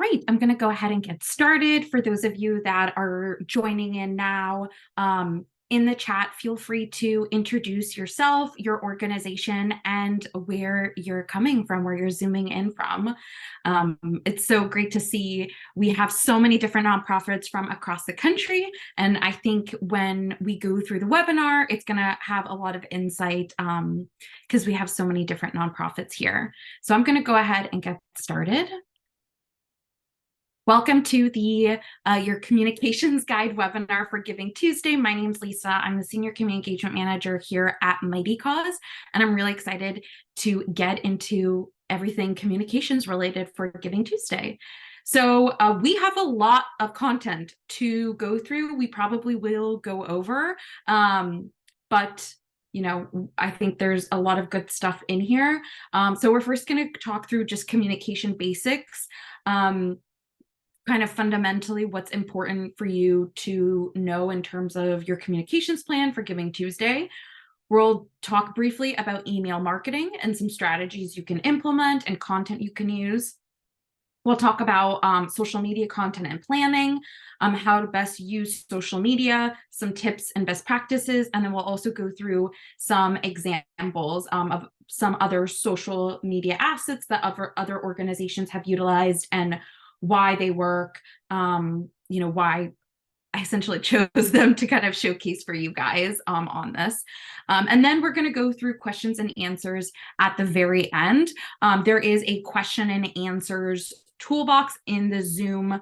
right, I'm going to go ahead and get started. For those of you that are joining in now, in the chat, feel free to introduce yourself, your organization, and where you're coming from, where you're zooming in from. It's so great to see we have so many different nonprofits from across the country. And I think when we go through the webinar, it's going to have a lot of insight because we have so many different nonprofits here. So I'm going to go ahead and get started. Welcome to the your Communications Guide webinar for Giving Tuesday. My name is Lisa. I'm the Senior Community Engagement Manager here at Mighty Cause, and I'm really excited to get into everything communications related for Giving Tuesday. So we have a lot of content to go through. We probably will go over, but I think there's a lot of good stuff in here. So we're first going to talk through just communication basics. Kind of fundamentally what's important for you to know in terms of your communications plan for Giving Tuesday. We'll talk briefly about email marketing and some strategies you can implement and content you can use. We'll talk about social media content and planning, how to best use social media, some tips and best practices, and then we'll also go through some examples of some other social media assets that other organizations have utilized and why they work, why I essentially chose them to kind of showcase for you guys on this. And then we're going to go through questions and answers at the very end. There is a question and answers toolbox in the Zoom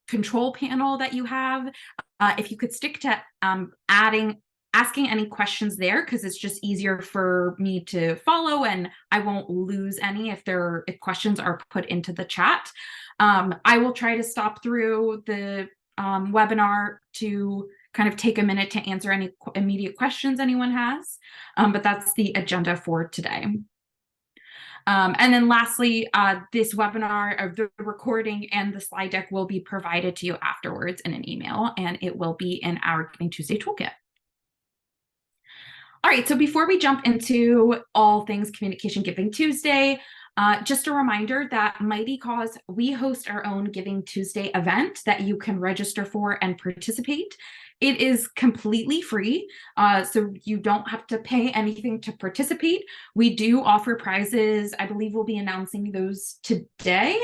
control panel that you have. If you could stick to asking any questions there, because it's just easier for me to follow and I won't lose any if questions are put into the chat. I will try to stop through the webinar to kind of take a minute to answer any immediate questions anyone has, but that's the agenda for today. And then lastly, this webinar, the recording and the slide deck will be provided to you afterwards in an email, and it will be in our Giving Tuesday toolkit. All right, so before we jump into all things Communication Giving Tuesday, just a reminder that Mighty Cause, we host our own Giving Tuesday event that you can register for and participate. It is completely free, so you don't have to pay anything to participate. We do offer prizes. I believe we'll be announcing those today.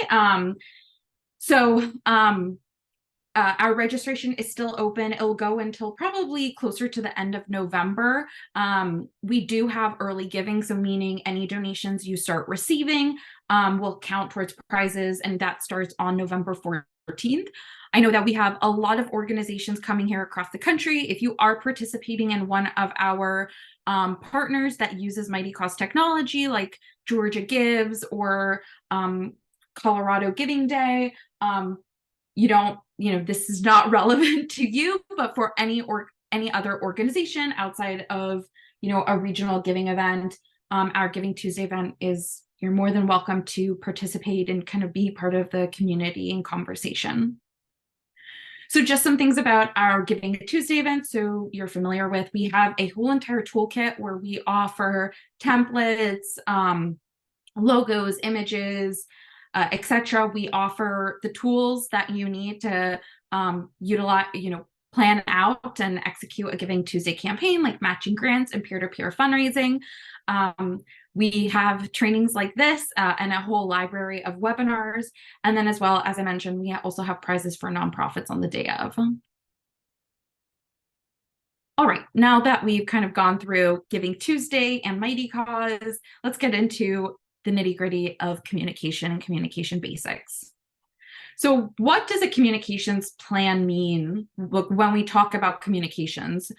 Our registration is still open. It'll go until probably closer to the end of November. We do have early giving, so meaning any donations you start receiving will count towards prizes, and that starts on November 14th. I know that we have a lot of organizations coming here across the country. If you are participating in one of our partners that uses Mighty Cause technology, like Georgia Gives or Colorado Giving Day, this is not relevant to you, but for any other organization outside of, a regional giving event, our Giving Tuesday event you're more than welcome to participate and kind of be part of the community and conversation. So just some things about our Giving Tuesday event, so you're familiar with. We have a whole entire toolkit where we offer templates, logos, images, etc. We offer the tools that you need to utilize, plan out and execute a Giving Tuesday campaign, like matching grants and peer-to-peer fundraising. We have trainings like this and a whole library of webinars. And then as well, as I mentioned, we also have prizes for nonprofits on the day of. All right, now that we've kind of gone through Giving Tuesday and Mighty Cause, let's get into the nitty-gritty of communication and communication basics. So what does a communications plan mean when we talk about communications?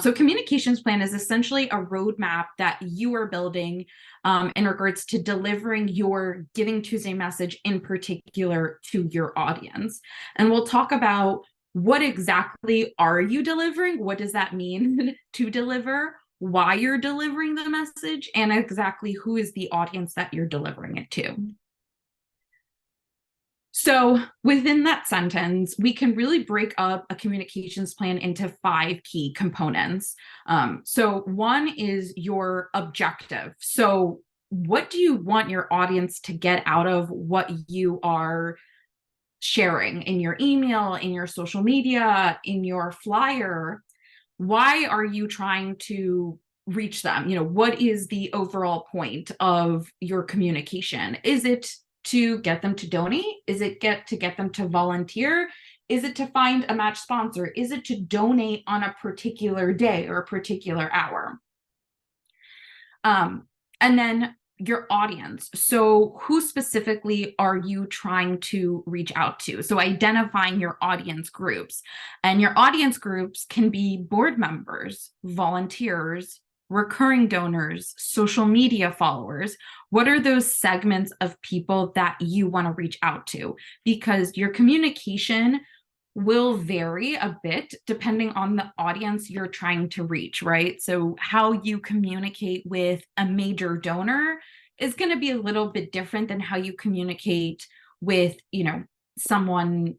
So communications plan is essentially a roadmap that you are building in regards to delivering your Giving Tuesday message in particular to your audience. And we'll talk about what exactly are you delivering? What does that mean to deliver? Why you're delivering the message, and exactly who is the audience that you're delivering it to. So within that sentence, we can really break up a communications plan into 5 key components. So one is your objective. So what do you want your audience to get out of what you are sharing in your email, in your social media, in your flyer? Why are you trying to reach them? What is the overall point of your communication? Is it to get them to donate? Is it to get them to volunteer? Is it to find a match sponsor? Is it to donate on a particular day or a particular hour? And then your audience. So who specifically are you trying to reach out to? So identifying your audience groups, and your audience groups can be board members, volunteers, recurring donors, social media followers. What are those segments of people that you want to reach out to? Because your communication will vary a bit depending on the audience you're trying to reach, right? So how you communicate with a major donor is going to be a little bit different than how you communicate with, someone,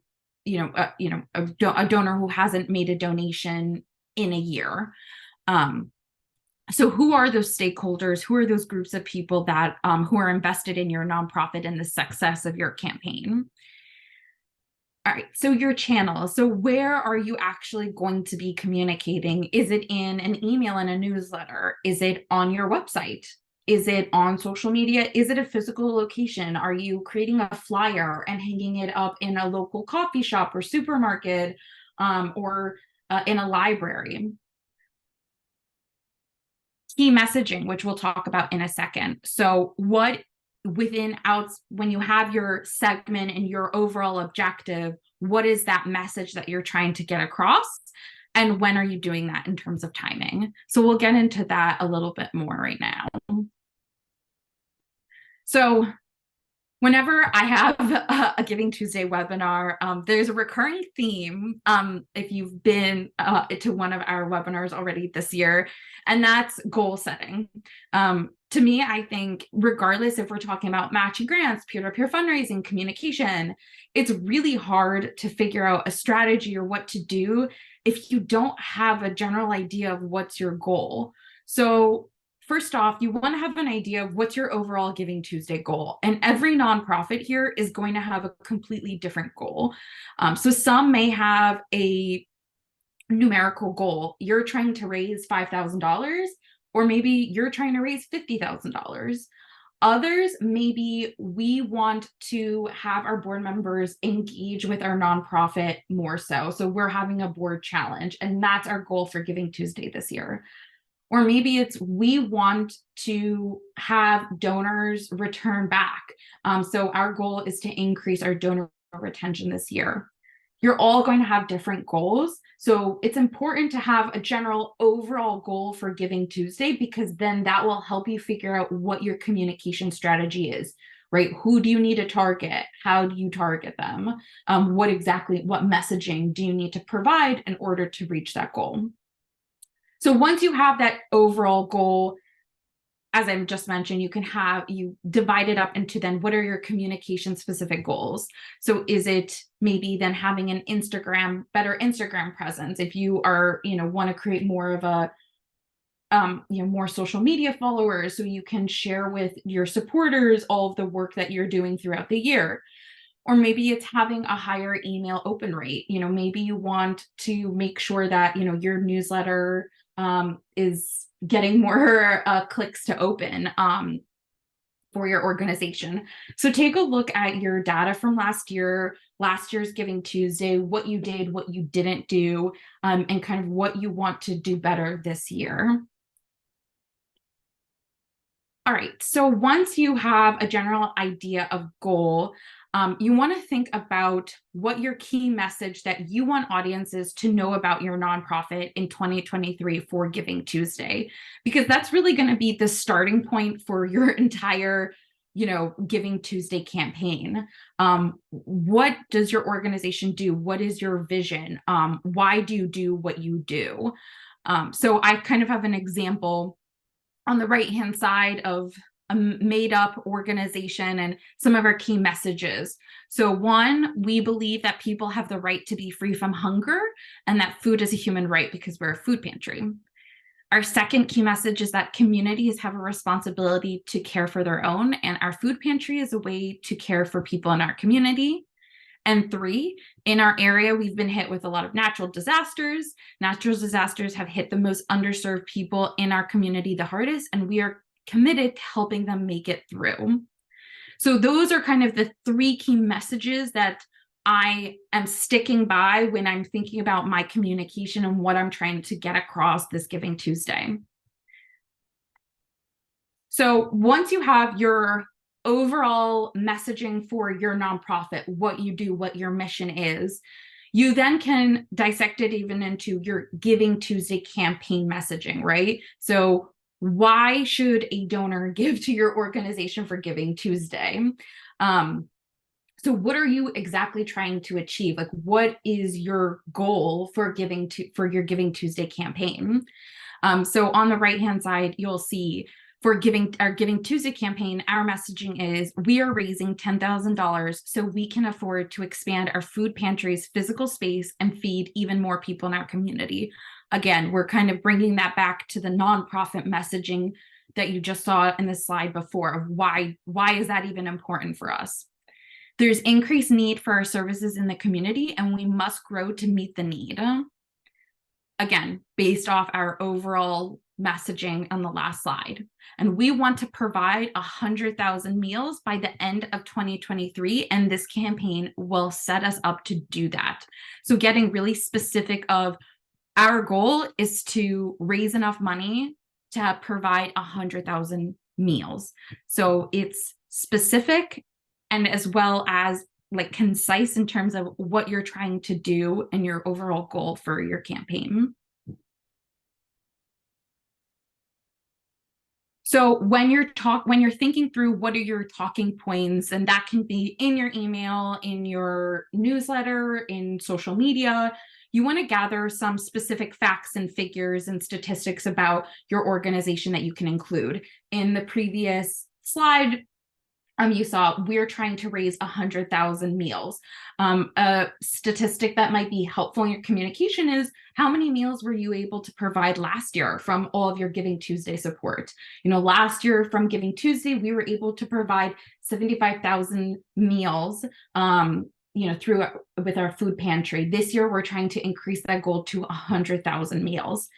a donor who hasn't made a donation in a year. So who are those stakeholders? Who are those groups of people that who are invested in your nonprofit and the success of your campaign? All right, so your channel. So where are you actually going to be communicating? Is it in an email and a newsletter? Is it on your website? Is it on social media? Is it a physical location? Are you creating a flyer and hanging it up in a local coffee shop or supermarket, or in a library? Key messaging, which we'll talk about in a second. So when you have your segment and your overall objective, what is that message that you're trying to get across? And when are you doing that in terms of timing? So we'll get into that a little bit more right now. So whenever I have a Giving Tuesday webinar, there's a recurring theme, if you've been to one of our webinars already this year, and that's goal setting. To me, I think regardless if we're talking about matching grants, peer-to-peer fundraising, communication, it's really hard to figure out a strategy or what to do if you don't have a general idea of what's your goal. So first off, you want to have an idea of what's your overall Giving Tuesday goal. And every nonprofit here is going to have a completely different goal. So some may have a numerical goal. You're trying to raise $5,000, or maybe you're trying to raise $50,000. Others, maybe we want to have our board members engage with our nonprofit more so. So we're having a board challenge, and that's our goal for Giving Tuesday this year. Or maybe it's we want to have donors return back. So our goal is to increase our donor retention this year. You're all going to have different goals. So it's important to have a general overall goal for Giving Tuesday, because then that will help you figure out what your communication strategy is, right? Who do you need to target? How do you target them? What messaging do you need to provide in order to reach that goal? So once you have that overall goal, as I just mentioned, you divide it up into then what are your communication specific goals? So is it maybe then having an better Instagram presence? If you are, want to create more of a, more social media followers, so you can share with your supporters all of the work that you're doing throughout the year. Or maybe it's having a higher email open rate. Maybe you want to make sure that, your newsletter is getting more clicks to open for your organization. So take a look at your data from last year's Giving Tuesday, what you did, what you didn't do, and kind of what you want to do better this year. All right, so once you have a general idea of goal, you want to think about what your key message that you want audiences to know about your nonprofit in 2023 for Giving Tuesday, because that's really going to be the starting point for your entire, Giving Tuesday campaign. What does your organization do? What is your vision? Why do you do what you do? So I kind of have an example on the right-hand side of a made-up organization and some of our key messages. So one, we believe that people have the right to be free from hunger and that food is a human right because we're a food pantry. Our second key message is that communities have a responsibility to care for their own, and our food pantry is a way to care for people in our community. And three, in our area, we've been hit with a lot of natural disasters. Natural disasters have hit the most underserved people in our community the hardest, and we are committed to helping them make it through. So those are kind of the three key messages that I am sticking by when I'm thinking about my communication and what I'm trying to get across this Giving Tuesday. So once you have your overall messaging for your nonprofit, what you do, what your mission is, you then can dissect it even into your Giving Tuesday campaign messaging, right? So why should a donor give to your organization for Giving Tuesday? So what are you exactly trying to achieve? Like, what is your goal for your Giving Tuesday campaign? So on the right-hand side, you'll see for our Giving Tuesday campaign, our messaging is we are raising $10,000 so we can afford to expand our food pantry's physical space and feed even more people in our community. Again, we're kind of bringing that back to the nonprofit messaging that you just saw in the slide before of why is that even important for us? There's increased need for our services in the community, and we must grow to meet the need. Again, based off our overall messaging on the last slide. And we want to provide 100,000 meals by the end of 2023, and this campaign will set us up to do that. So getting really specific of our goal is to raise enough money to provide 100,000 meals. So it's specific and as well as like concise in terms of what you're trying to do and your overall goal for your campaign. So when you're thinking through what are your talking points, and that can be in your email, in your newsletter, in social media, you want to gather some specific facts and figures and statistics about your organization that you can include. In the previous slide, you saw we're trying to raise 100,000 meals. A statistic that might be helpful in your communication is how many meals were you able to provide last year from all of your Giving Tuesday support? You know, last year from Giving Tuesday, we were able to provide 75,000 meals, you know, with our food pantry. This year, we're trying to increase that goal to 100,000 meals.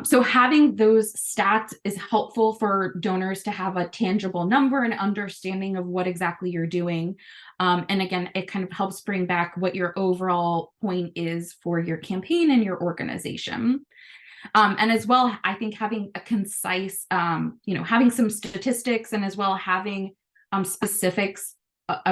So having those stats is helpful for donors to have a tangible number and understanding of what exactly you're doing. And again, it kind of helps bring back what your overall point is for your campaign and your organization. And as well, I think having a concise, you know, having some statistics and as well having specifics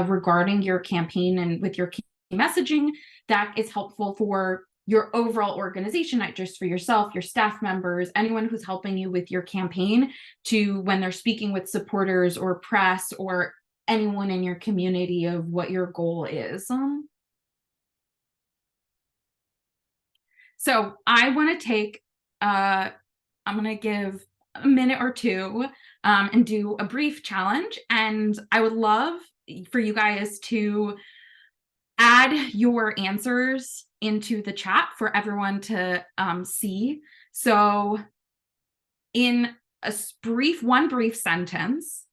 regarding your campaign and with your messaging, that is helpful for your overall organization, not just for yourself, your staff members, anyone who's helping you with your campaign, to when they're speaking with supporters or press or anyone in your community of what your goal is. So I want to take, I'm going to give a minute or two and do a brief challenge. And I would love for you guys to add your answers into the chat for everyone to see. So in one brief sentence,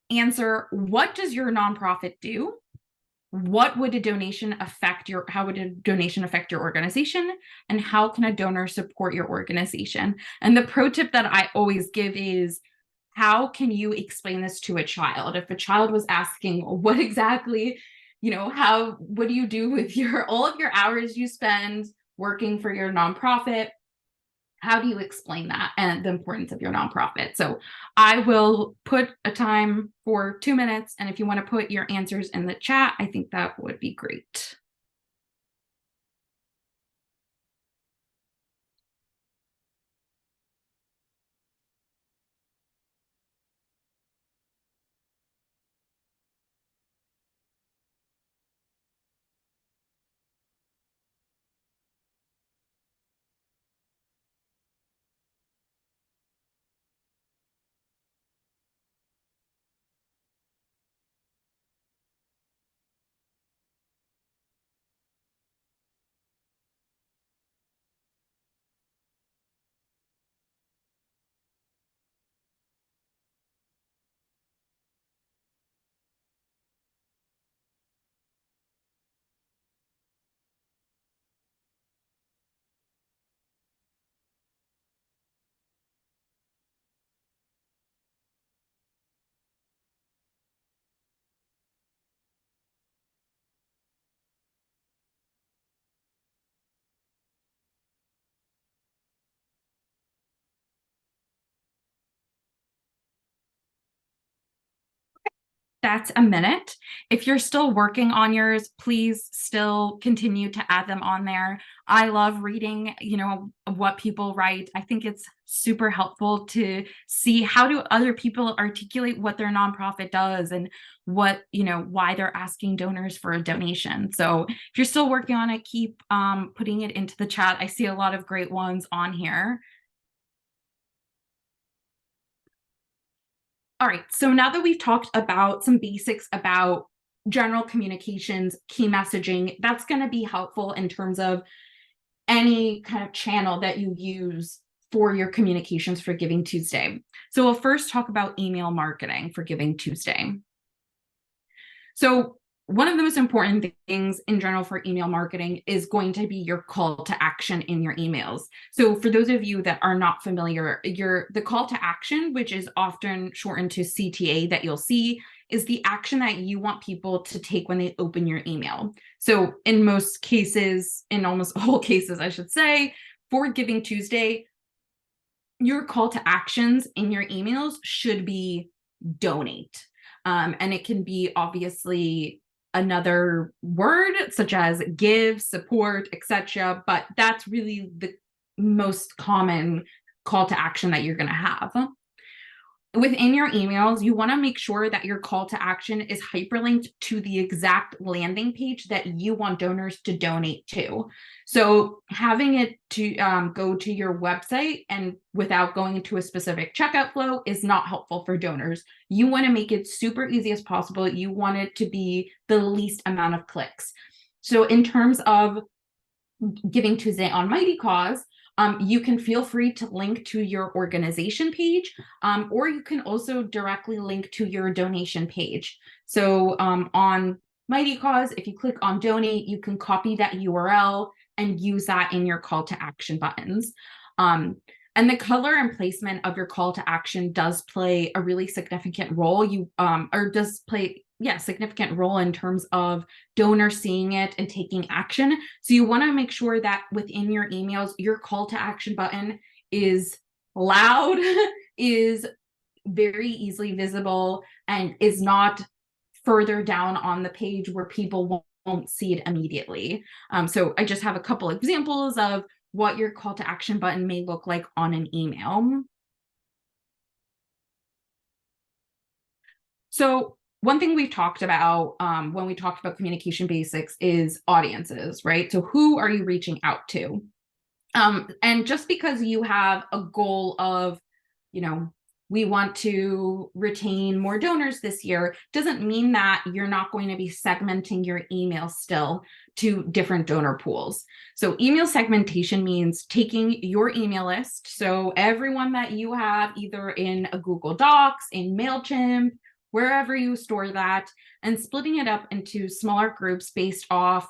answer, what does your nonprofit do? What would a donation how would a donation affect your organization? And how can a donor support your organization? And the pro tip that I always give is, how can you explain this to a child? If a child was asking, what exactly, you know, what do you do with all of your hours you spend working for your nonprofit? How do you explain that and the importance of your nonprofit? So I will put a time for 2 minutes. And if you want to put your answers in the chat, I think that would be great. That's a minute. If you're still working on yours, please still continue to add them on there. I love reading, what people write. I think it's super helpful to see how do other people articulate what their nonprofit does and what, why they're asking donors for a donation. So if you're still working on it, keep putting it into the chat. I see a lot of great ones on here. All right, so now that we've talked about some basics about general communications, key messaging, that's going to be helpful in terms of any kind of channel that you use for your communications for Giving Tuesday. So we'll first talk about email marketing for Giving Tuesday. So one of the most important things in general for email marketing is going to be your call to action in your emails. So for those of you that are not familiar, the call to action, which is often shortened to CTA that you'll see, is the action that you want people to take when they open your email. So in most cases, in almost all cases, I should say, for Giving Tuesday, your call to actions in your emails should be donate. And it can be obviously another word such as give, support, etc. But that's really the most common call to action that you're going to have. Within your emails, you want to make sure that your call to action is hyperlinked to the exact landing page that you want donors to donate to. So having it to go to your website and without going into a specific checkout flow is not helpful for donors. You want to make it super easy as possible. You want it to be the least amount of clicks. So in terms of Giving Tuesday on Mighty Cause, you can feel free to link to your organization page, or you can also directly link to your donation page. So on Mighty Cause, if you click on donate, you can copy that URL and use that in your call to action buttons. And the color and placement of your call to action does play a really significant role. Significant role in terms of donors seeing it and taking action. So you want to make sure that within your emails, your call to action button is loud, is very easily visible, and is not further down on the page where people won't see it immediately. So I just have a couple examples of what your call to action button may look like on an email. So one thing we've talked about when we talked about communication basics is audiences, right? So who are you reaching out to? And just because you have a goal of, we want to retain more donors this year, doesn't mean that you're not going to be segmenting your email still to different donor pools. So email segmentation means taking your email list, so everyone that you have either in a Google Docs, in MailChimp, wherever you store that, and splitting it up into smaller groups based off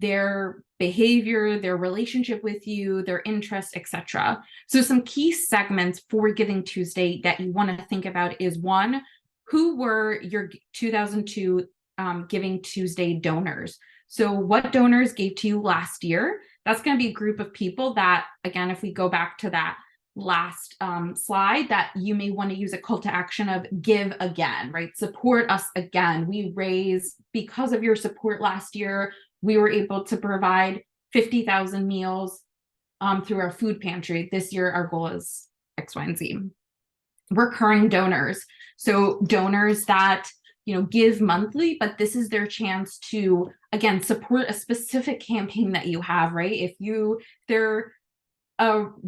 their behavior, their relationship with you, their interests, etc. So some key segments for Giving Tuesday that you want to think about is one, who were your 2002 Giving Tuesday donors? So what donors gave to you last year? That's going to be a group of people that, again, if we go back to that last slide, that you may want to use a call to action of give again, right? Support us again. We raised, because of your support last year, we were able to provide 50,000 meals through our food pantry. This year, our goal is X, Y, and Z. Recurring donors. So donors that, give monthly, but this is their chance to, again, support a specific campaign that you have, right? If they're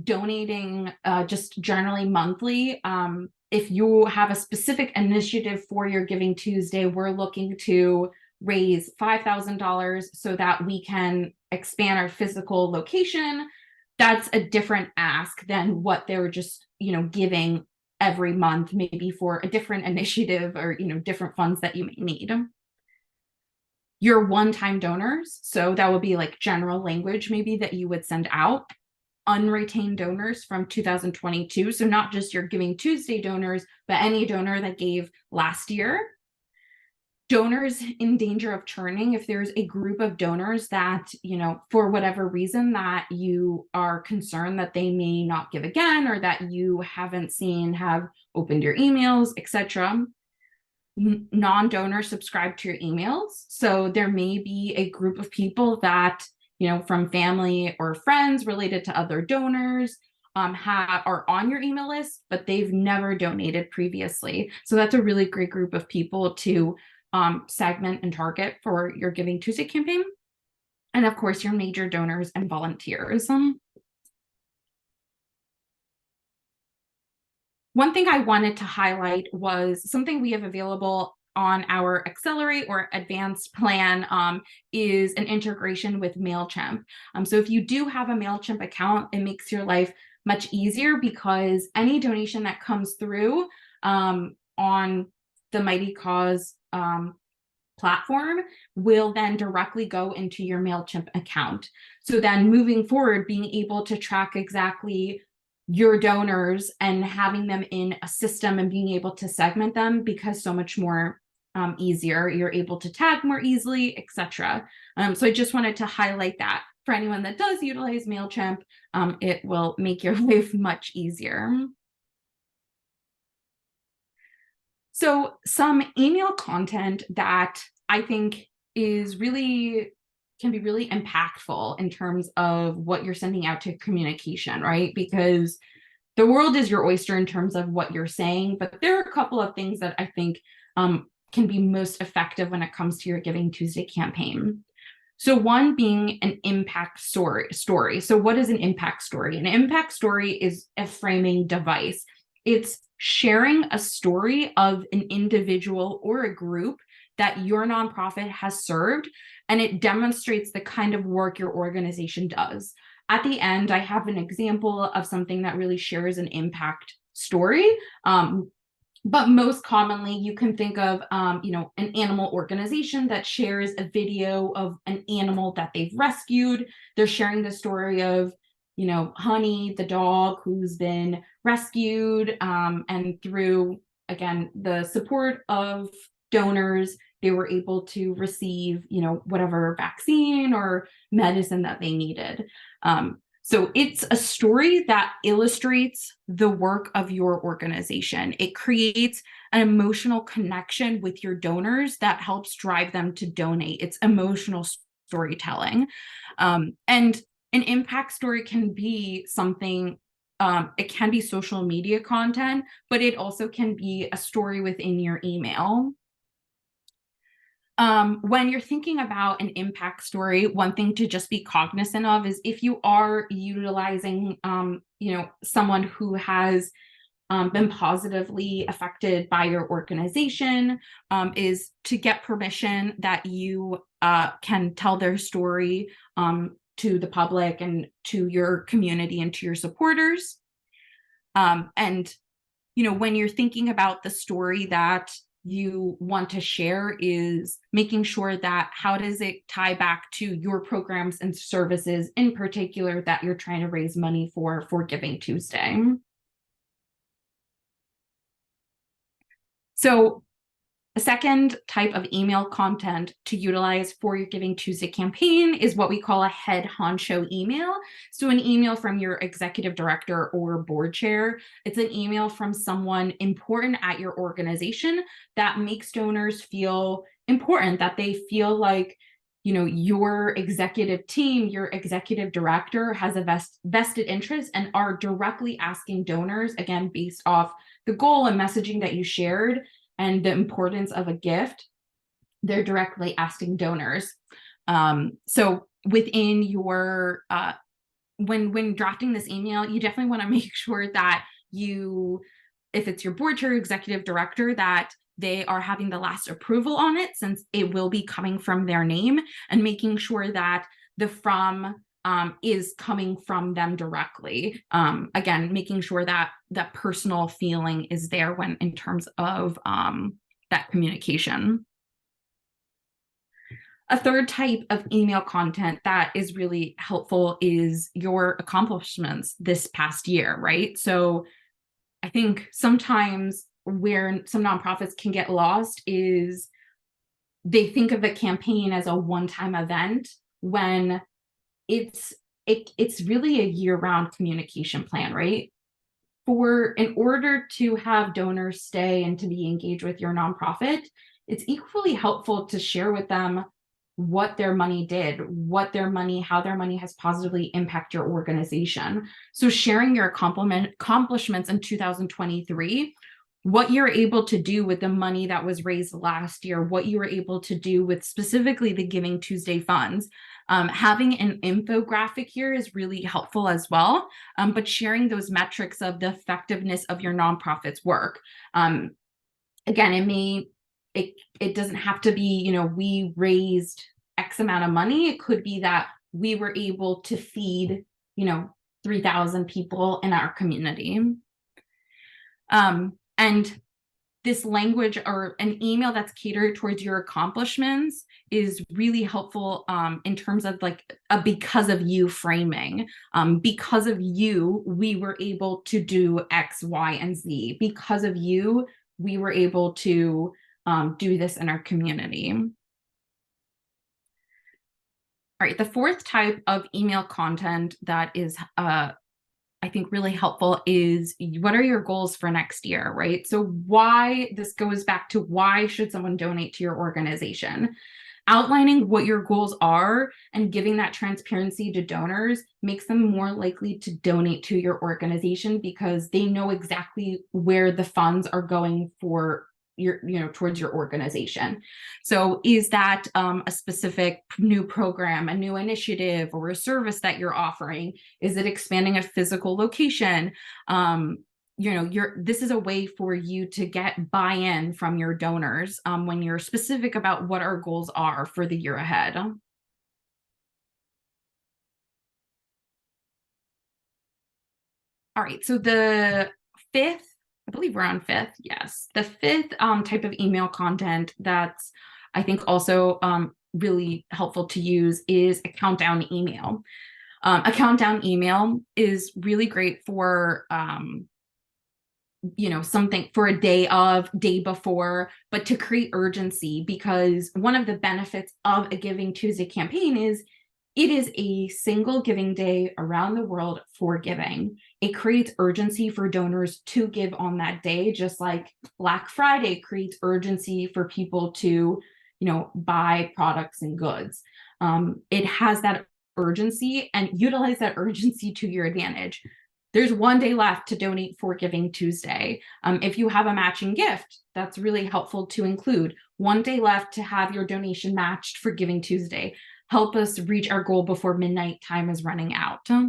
donating just generally monthly, if you have a specific initiative for your Giving Tuesday, we're looking to raise $5,000 so that we can expand our physical location. That's a different ask than what they're just, giving every month, maybe for a different initiative or, different funds that you may need. Your one-time donors, so that would be like general language maybe that you would send out. Unretained donors from 2022, so not just your Giving Tuesday donors, but any donor that gave last year. Donors in danger of churning, if there's a group of donors that, for whatever reason that you are concerned that they may not give again, or that you haven't seen have opened your emails, etc. non-donors subscribe to your emails. So there may be a group of people that, from family or friends related to other donors, are on your email list, but they've never donated previously. So that's a really great group of people to segment and target for your Giving Tuesday campaign. And of course, your major donors and volunteers. One thing I wanted to highlight was something we have available on our Accelerate or Advanced plan is an integration with MailChimp. So if you do have a MailChimp account, it makes your life much easier because any donation that comes through on the Mighty Cause platform will then directly go into your MailChimp account. So then moving forward, being able to track exactly your donors and having them in a system and being able to segment them becomes so much more easier. You're able to tag more easily, etc. So I just wanted to highlight that for anyone that does utilize MailChimp, it will make your life much easier. So some email content that I think can be really impactful in terms of what you're sending out to communication, right? Because the world is your oyster in terms of what you're saying, but there are a couple of things that I think can be most effective when it comes to your Giving Tuesday campaign. So one being an impact story. So what is an impact story? An impact story is a framing device. It's sharing a story of an individual or a group that your nonprofit has served, and it demonstrates the kind of work your organization does. At the end, I have an example of something that really shares an impact story. But most commonly, you can think of, an animal organization that shares a video of an animal that they've rescued. They're sharing the story of, Honey, the dog who's been rescued, and through, again, the support of donors, they were able to receive, whatever vaccine or medicine that they needed. So it's a story that illustrates the work of your organization. It creates an emotional connection with your donors that helps drive them to donate. It's emotional storytelling. And an impact story can be something, it can be social media content, but it also can be a story within your email. When you're thinking about an impact story, one thing to just be cognizant of is if you are utilizing, someone who has been positively affected by your organization, is to get permission that you can tell their story to the public and to your community and to your supporters. And, when you're thinking about the story that you want to share is making sure that how does it tie back to your programs and services in particular that you're trying to raise money for Giving Tuesday. So a second type of email content to utilize for your Giving Tuesday campaign is what we call a head honcho email. So an email from your executive director or board chair. It's an email from someone important at your organization that makes donors feel important, that they feel like, your executive team, your executive director has a vested interest and are directly asking donors, again, based off the goal and messaging that you shared, and the importance of a gift, they're directly asking donors. So within your, when drafting this email, you definitely want to make sure that if it's your board chair, executive director, that they are having the last approval on it, since it will be coming from their name, and making sure that the from is coming from them directly. Again, making sure that that personal feeling is there when in terms of that communication. A third type of email content that is really helpful is your accomplishments this past year, right? So I think sometimes where some nonprofits can get lost is they think of the campaign as a one-time event when it's really a year-round communication plan, right? in order to have donors stay and to be engaged with your nonprofit, it's equally helpful to share with them what their money did, how their money has positively impacted your organization. So sharing your accomplishments in 2023, what you're able to do with the money that was raised last year, what you were able to do with specifically the Giving Tuesday funds. Having an infographic here is really helpful as well, but sharing those metrics of the effectiveness of your nonprofit's work. Again, it doesn't have to be, we raised X amount of money. It could be that we were able to feed, 3,000 people in our community. And this language or an email that's catered towards your accomplishments is really helpful in terms of like a because of you framing. Because of you, we were able to do X, Y, and Z. Because of you, we were able to do this in our community. All right, the fourth type of email content that is I think really helpful is what are your goals for next year, right? So why, this goes back to why should someone donate to your organization? Outlining what your goals are and giving that transparency to donors makes them more likely to donate to your organization because they know exactly where the funds are going for towards your organization. So is that a specific new program, a new initiative, or a service that you're offering? Is it expanding a physical location? This is a way for you to get buy-in from your donors when you're specific about what our goals are for the year ahead. All right, so the fifth, I believe we're on fifth. Yes. The fifth type of email content that's, I think, also really helpful to use is a countdown email. A countdown email is really great for, something for a day before, but to create urgency, because one of the benefits of a Giving Tuesday campaign is it is a single giving day around the world for giving. It creates urgency for donors to give on that day, just like Black Friday creates urgency for people to, buy products and goods. It has that urgency, and utilize that urgency to your advantage. There's one day left to donate for Giving Tuesday. If you have a matching gift, that's really helpful to include. One day left to have your donation matched for Giving Tuesday. Help us reach our goal before midnight time is running out. All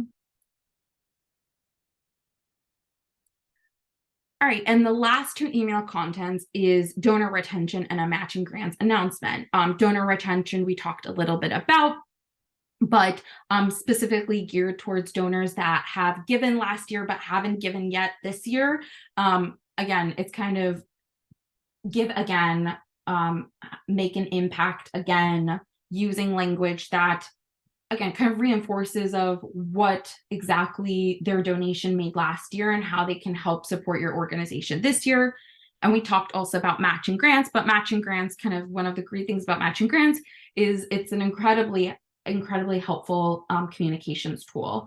right, and the last two email contents is donor retention and a matching grants announcement. Donor retention we talked a little bit about, but specifically geared towards donors that have given last year but haven't given yet this year. Again, it's kind of give again, make an impact again, using language that, again, kind of reinforces of what exactly their donation made last year and how they can help support your organization this year. And we talked also about matching grants, but matching grants, kind of one of the great things about matching grants is it's an incredibly helpful communications tool.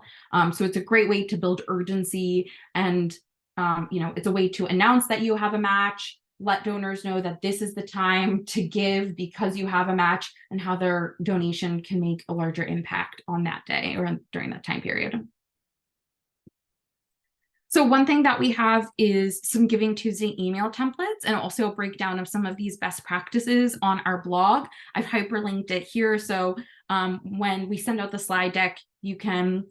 So it's a great way to build urgency, and it's a way to announce that you have a match, let donors know that this is the time to give because you have a match, and how their donation can make a larger impact on that day or during that time period. So one thing that we have is some Giving Tuesday email templates, and also a breakdown of some of these best practices on our blog. I've hyperlinked it here. So when we send out the slide deck, you can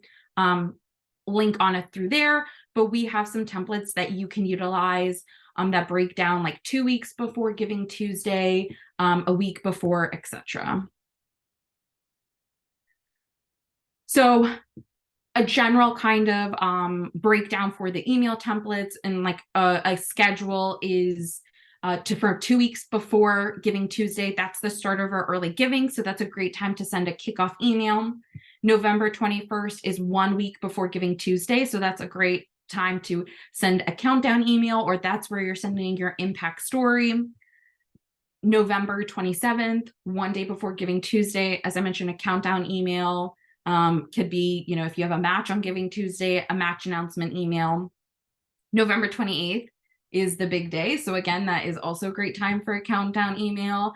link on it through there, but we have some templates that you can utilize that break down like 2 weeks before Giving Tuesday, a week before, etc. So a general kind of breakdown for the email templates and like a schedule is for 2 weeks before Giving Tuesday. That's the start of our early giving. So that's a great time to send a kickoff email. November 21st is 1 week before Giving Tuesday. So that's a great time to send a countdown email, or that's where you're sending your impact story. November 27th, 1 day before Giving Tuesday, as I mentioned, a countdown email. Could be, if you have a match on Giving Tuesday, a match announcement email. November 28th is the big day. So again, that is also a great time for a countdown email.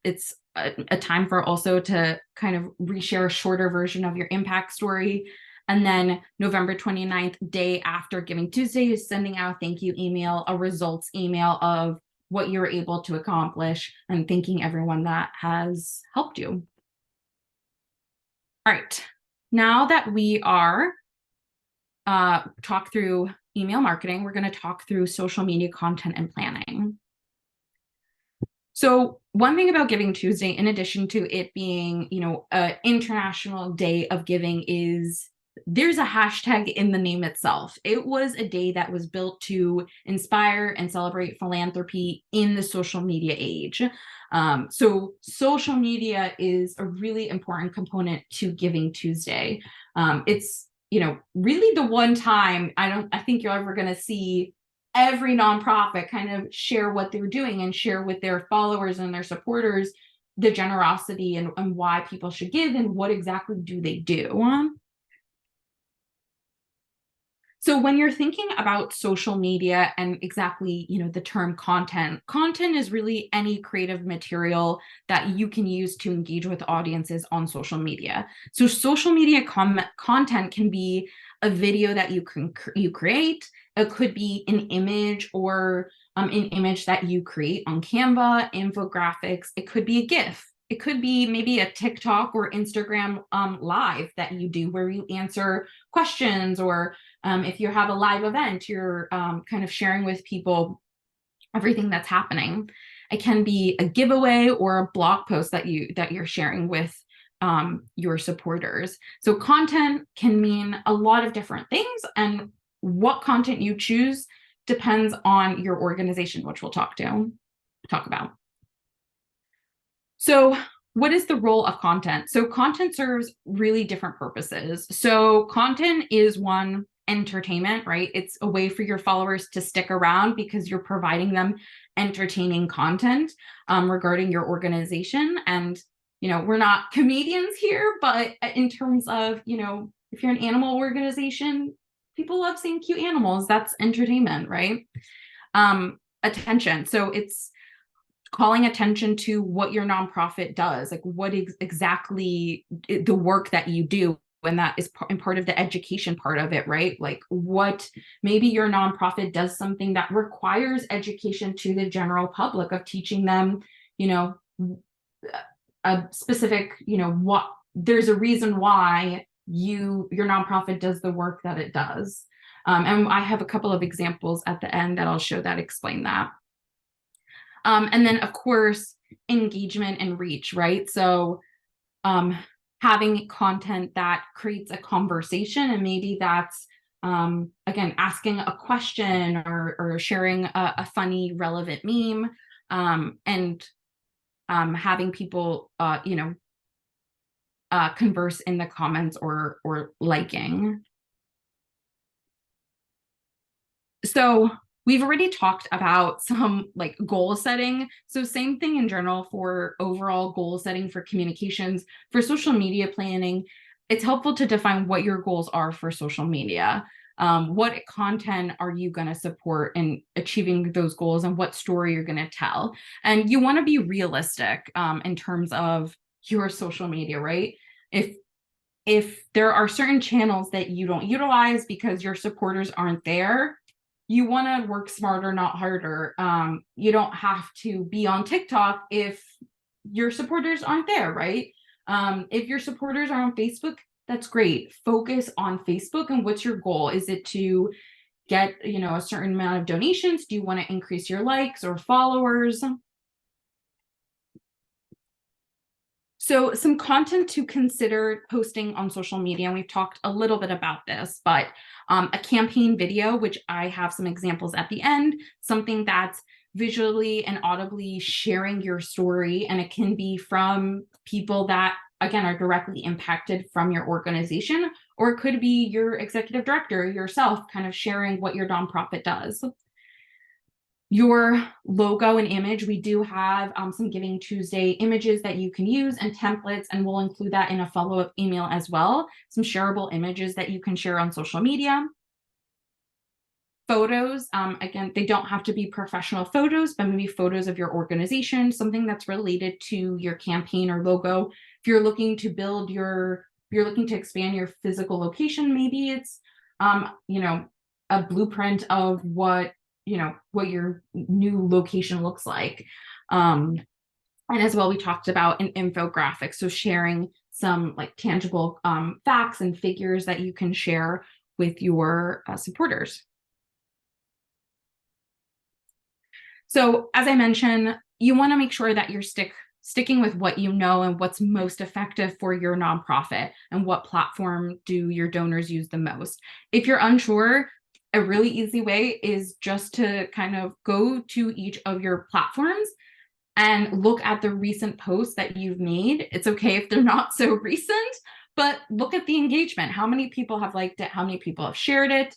It's a time for also to kind of reshare a shorter version of your impact story. And then November 29th, day after Giving Tuesday, is sending out a thank you email, a results email of what you're able to accomplish, and thanking everyone that has helped you. All right, now that we are talk through email marketing, we're going to talk through social media content and planning. So one thing about Giving Tuesday, in addition to it being, an international day of giving, is there's a hashtag in the name itself. It was a day that was built to inspire and celebrate philanthropy in the social media age. So social media is a really important component to Giving Tuesday. It's, really the one time I think you're ever going to see every nonprofit kind of share what they're doing and share with their followers and their supporters the generosity and why people should give and what exactly do they do. So when you're thinking about social media and exactly, the term content is really any creative material that you can use to engage with audiences on social media. So social media content can be a video that you create. It could be an image or an image that you create on Canva, infographics. It could be a GIF. It could be maybe a TikTok or Instagram live that you do where you answer questions, or if you have a live event, you're kind of sharing with people everything that's happening. It can be a giveaway or a blog post that you're sharing with your supporters. So content can mean a lot of different things, and what content you choose depends on your organization, which we'll talk about. So what is the role of content? So content serves really different purposes. So content is one, entertainment, right? It's a way for your followers to stick around because you're providing them entertaining content regarding your organization. And, we're not comedians here, but in terms of, if you're an animal organization, people love seeing cute animals. That's entertainment, right? Attention. So it's calling attention to what your nonprofit does, like what exactly the work that you do. And that is part of the education part of it, right? Like what maybe your nonprofit does something that requires education to the general public of teaching them, a specific, what there's a reason why your nonprofit does the work that it does. And I have a couple of examples at the end that I'll show that explain that. And then, of course, engagement and reach, right? So having content that creates a conversation, and maybe that's, again, asking a question or sharing a funny, relevant meme, and having people, converse in the comments or liking. So we've already talked about some like goal setting. So same thing in general for overall goal setting for communications. For social media planning, it's helpful to define what your goals are for social media. What content are you going to support in achieving those goals, and what story you're going to tell? And you want to be realistic in terms of your social media, right? If there are certain channels that you don't utilize because your supporters aren't there, you want to work smarter, not harder. You don't have to be on TikTok if your supporters aren't there, right? If your supporters are on Facebook, that's great. Focus on Facebook. And what's your goal? Is it to get, a certain amount of donations? Do you want to increase your likes or followers? So some content to consider posting on social media, and we've talked a little bit about this, but a campaign video, which I have some examples at the end, something that's visually and audibly sharing your story, and it can be from people that, again, are directly impacted from your organization, or it could be your executive director, yourself, kind of sharing what your nonprofit does. Your logo and image, we do have some Giving Tuesday images that you can use and templates, and we'll include that in a follow-up email as well. Some shareable images that you can share on social media. Photos, again, they don't have to be professional photos, but maybe photos of your organization, something that's related to your campaign or logo. If you're looking to you're looking to expand your physical location, maybe it's, a blueprint of what your new location looks like. And as well, we talked about an infographic, so sharing some like tangible facts and figures that you can share with your supporters. So as I mentioned, you want to make sure that you're sticking with what you know and what's most effective for your nonprofit and what platform do your donors use the most. If you're unsure, a really easy way is just to kind of go to each of your platforms and look at the recent posts that you've made. It's okay if they're not so recent, but look at the engagement. How many people have liked it? How many people have shared it?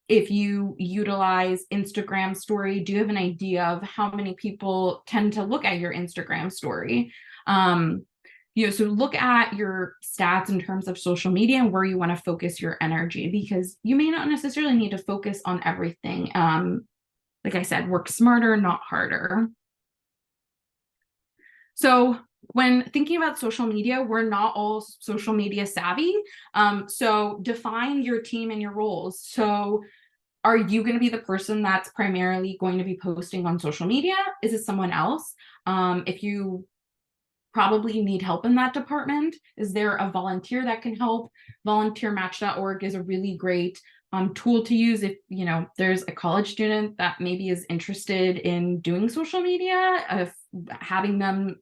If you utilize Instagram story, do you have an idea of how many people tend to look at your Instagram story? So look at your stats in terms of social media and where you want to focus your energy, because you may not necessarily need to focus on everything. Like I said, work smarter, not harder. So when thinking about social media, we're not all social media savvy. So define your team and your roles. So are you going to be the person that's primarily going to be posting on social media? Is it someone else? If you probably need help in that department, is there a volunteer that can help? Volunteermatch.org is a really great tool to use if there's a college student that maybe is interested in doing social media, if having them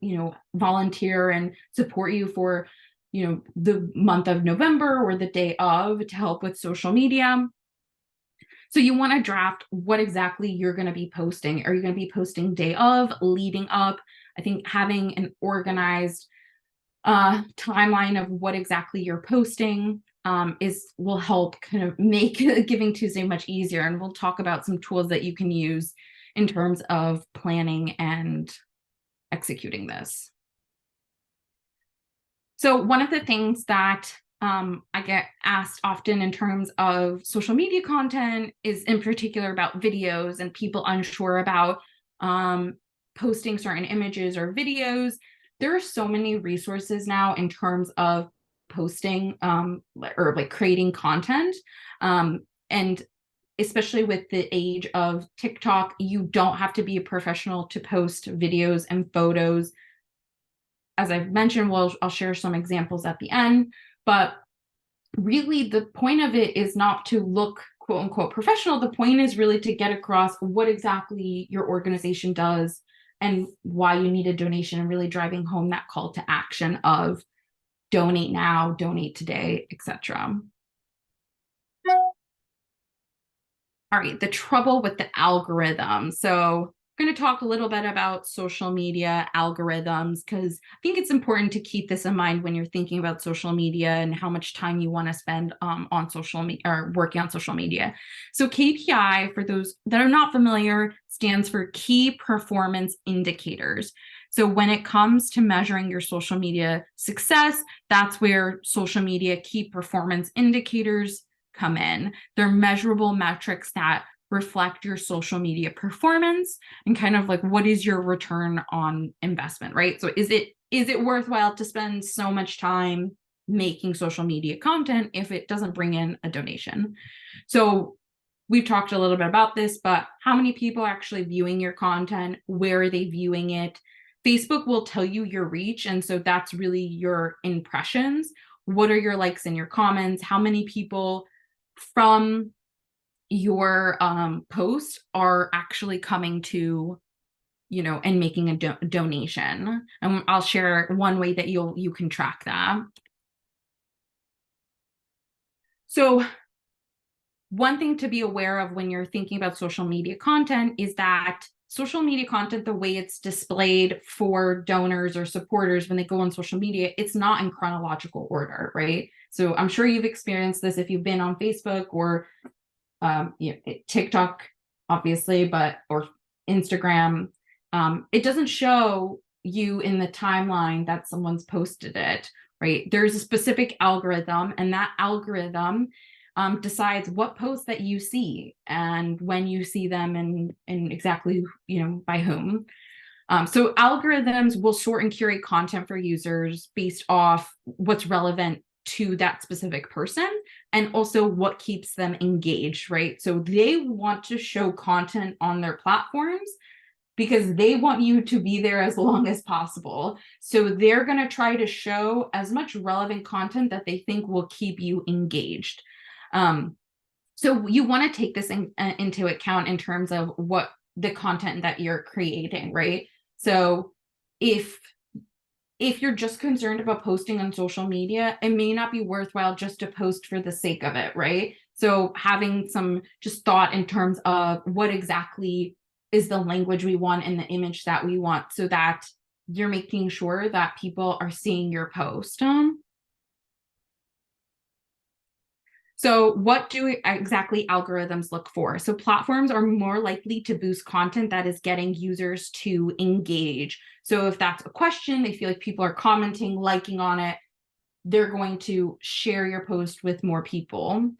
volunteer and support you for the month of November or the day of to help with social media. So you want to draft what exactly you're going to be posting. Are you going to be posting day of, leading up? I think having an organized timeline of what exactly you're posting will help kind of make Giving Tuesday much easier. And we'll talk about some tools that you can use in terms of planning and executing this. So one of the things that I get asked often in terms of social media content is in particular about videos and people unsure about posting certain images or videos. There are so many resources now in terms of posting or like creating content. And especially with the age of TikTok, you don't have to be a professional to post videos and photos. As I've mentioned, I'll share some examples at the end, but really the point of it is not to look quote unquote professional. The point is really to get across what exactly your organization does and why you need a donation, and really driving home that call to action of donate now, donate today, etc. All right, the trouble with the algorithm. So I'm going to talk a little bit about social media algorithms, because I think it's important to keep this in mind when you're thinking about social media and how much time you want to spend on social media or working on social media. So KPI, for those that are not familiar, stands for Key Performance Indicators. So when it comes to measuring your social media success, that's where social media key performance indicators come in. They're measurable metrics that reflect your social media performance and kind of like, what is your return on investment, right? So is it worthwhile to spend so much time making social media content if it doesn't bring in a donation? So we've talked a little bit about this, but how many people are actually viewing your content? Where are they viewing it? Facebook will tell you your reach, and so that's really your impressions. What are your likes and your comments? How many people from your post are actually coming to and making a donation? And I'll share one way that you can track that. So one thing to be aware of when you're thinking about social media content is that social media content, the way it's displayed for donors or supporters when they go on social media, it's not in chronological order, right? So I'm sure you've experienced this if you've been on Facebook or TikTok, obviously, or Instagram. It doesn't show you in the timeline that someone's posted it, right? There's a specific algorithm, and that algorithm decides what posts that you see and when you see them, and exactly, by whom. So algorithms will sort and curate content for users based off what's relevant to that specific person, and also what keeps them engaged, right? So they want to show content on their platforms because they want you to be there as long as possible. So they're going to try to show as much relevant content that they think will keep you engaged. So you want to take this into account in terms of what the content that you're creating, right? So if you're just concerned about posting on social media, it may not be worthwhile just to post for the sake of it, right? So having some just thought in terms of what exactly is the language we want and the image that we want, so that you're making sure that people are seeing your post. So what do exactly algorithms look for? So platforms are more likely to boost content that is getting users to engage. So if that's a question, they feel like people are commenting, liking on it, they're going to share your post with more people.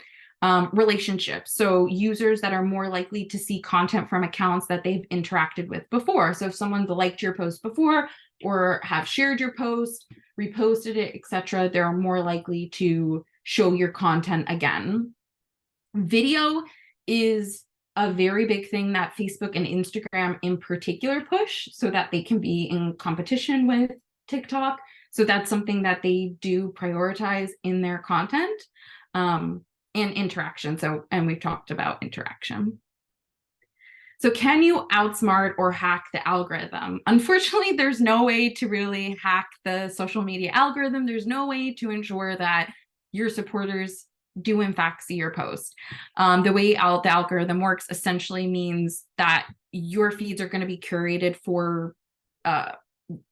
Relationships. So users that are more likely to see content from accounts that they've interacted with before. So if someone's liked your post before or have shared your post, reposted it, etc., they're more likely to show your content again. Video is a very big thing that Facebook and Instagram in particular push, so that they can be in competition with TikTok. So that's something that they do prioritize in their content. And interaction. And we've talked about interaction. So can you outsmart or hack the algorithm? Unfortunately, there's no way to really hack the social media algorithm. There's no way to ensure that your supporters do in fact see your post. The way the algorithm works essentially means that your feeds are going to be curated for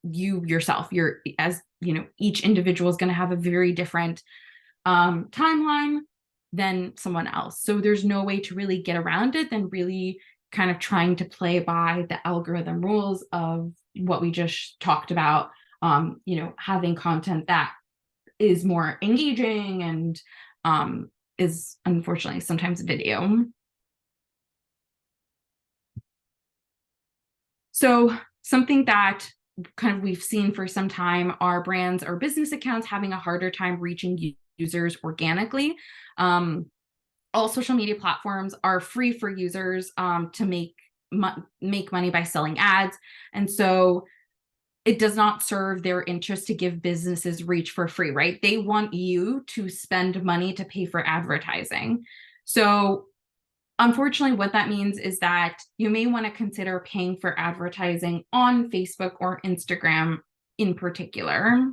you yourself. Each individual is going to have a very different timeline than someone else. So there's no way to really get around it than really kind of trying to play by the algorithm rules of what we just talked about, having content that is more engaging and is unfortunately sometimes video. So something that kind of we've seen for some time are brands or business accounts having a harder time reaching users organically. All social media platforms are free for users to make money by selling ads. And so it does not serve their interest to give businesses reach for free, right? They want you to spend money to pay for advertising. So unfortunately, what that means is that you may want to consider paying for advertising on Facebook or Instagram in particular.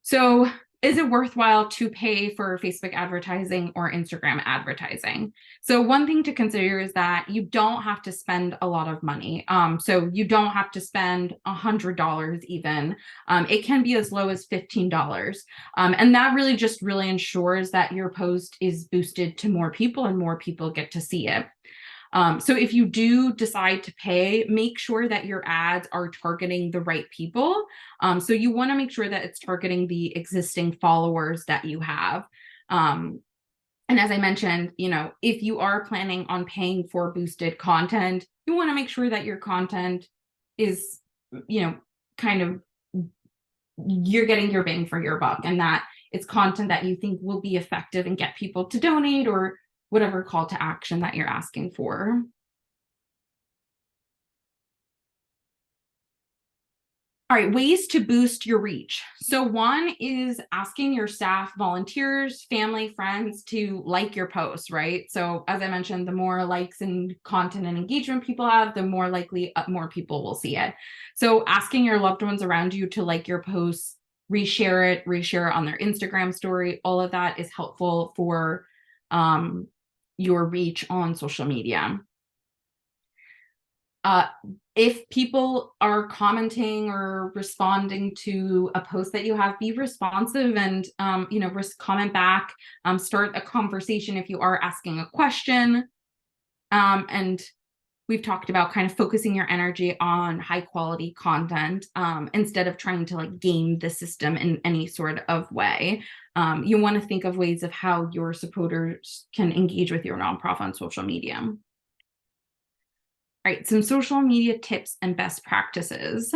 So is it worthwhile to pay for Facebook advertising or Instagram advertising? So one thing to consider is that you don't have to spend a lot of money. So you don't have to spend $100 even. It can be as low as $15. And that really just ensures that your post is boosted to more people and more people get to see it. So if you do decide to pay, make sure that your ads are targeting the right people. So you want to make sure that it's targeting the existing followers that you have. And as I mentioned, if you are planning on paying for boosted content, you want to make sure that your content is, kind of, you're getting your bang for your buck, and that it's content that you think will be effective and get people to donate or whatever call to action that you're asking for. All right, ways to boost your reach. So one is asking your staff, volunteers, family, friends to like your posts, right? So as I mentioned, the more likes and content and engagement people have, the more likely more people will see it. So asking your loved ones around you to like your posts, reshare it on their Instagram story, all of that is helpful for your reach on social media. If people are commenting or responding to a post that you have, be responsive and comment back, start a conversation if you are asking a question, and we've talked about kind of focusing your energy on high quality content instead of trying to like game the system in any sort of way. You want to think of ways of how your supporters can engage with your nonprofit on social media. All right, some social media tips and best practices.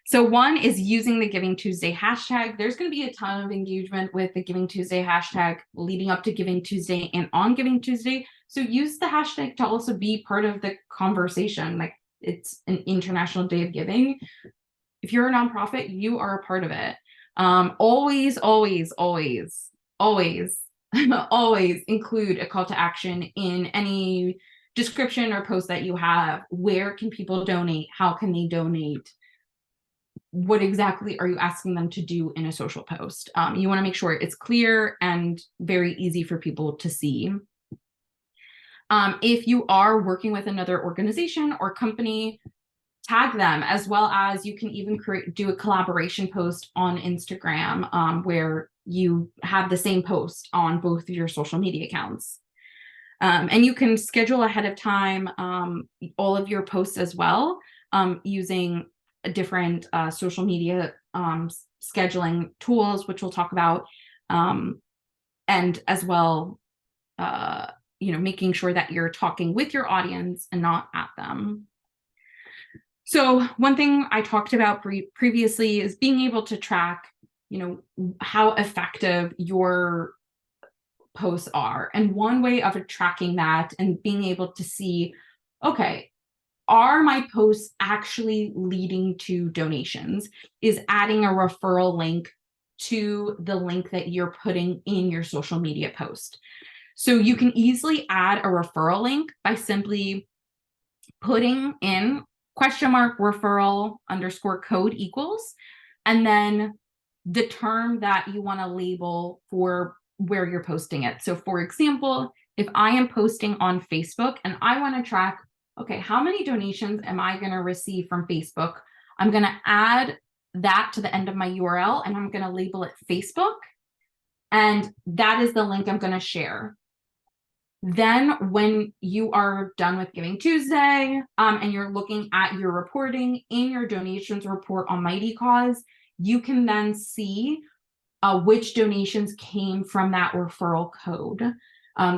So one is using the Giving Tuesday hashtag. There's going to be a ton of engagement with the Giving Tuesday hashtag leading up to Giving Tuesday and on Giving Tuesday. So use the hashtag to also be part of the conversation. Like, it's an International Day of Giving. If you're a nonprofit, you are a part of it. Always, always, always, always, always include a call to action in any description or post that you have. Where can people donate? How can they donate? What exactly are you asking them to do in a social post? You want to make sure it's clear and very easy for people to see. If you are working with another organization or company, tag them, as well as you can even do a collaboration post on Instagram where you have the same post on both of your social media accounts. And you can schedule ahead of time all of your posts as well using different social media scheduling tools, which we'll talk about, and as well, making sure that you're talking with your audience and not at them. So one thing I talked about previously is being able to track, how effective your posts are. And one way of tracking that and being able to see, okay, are my posts actually leading to donations, is adding a referral link to the link that you're putting in your social media post. So you can easily add a referral link by simply putting in !referral _code equals, and then the term that you want to label for where you're posting it. So for example, if I am posting on Facebook and I want to track, okay, how many donations am I going to receive from Facebook? I'm going to add that to the end of my URL and I'm going to label it Facebook. And that is the link I'm going to share. Then when you are done with Giving Tuesday and you're looking at your reporting in your donations report on Mightycause, you can then see which donations came from that referral code.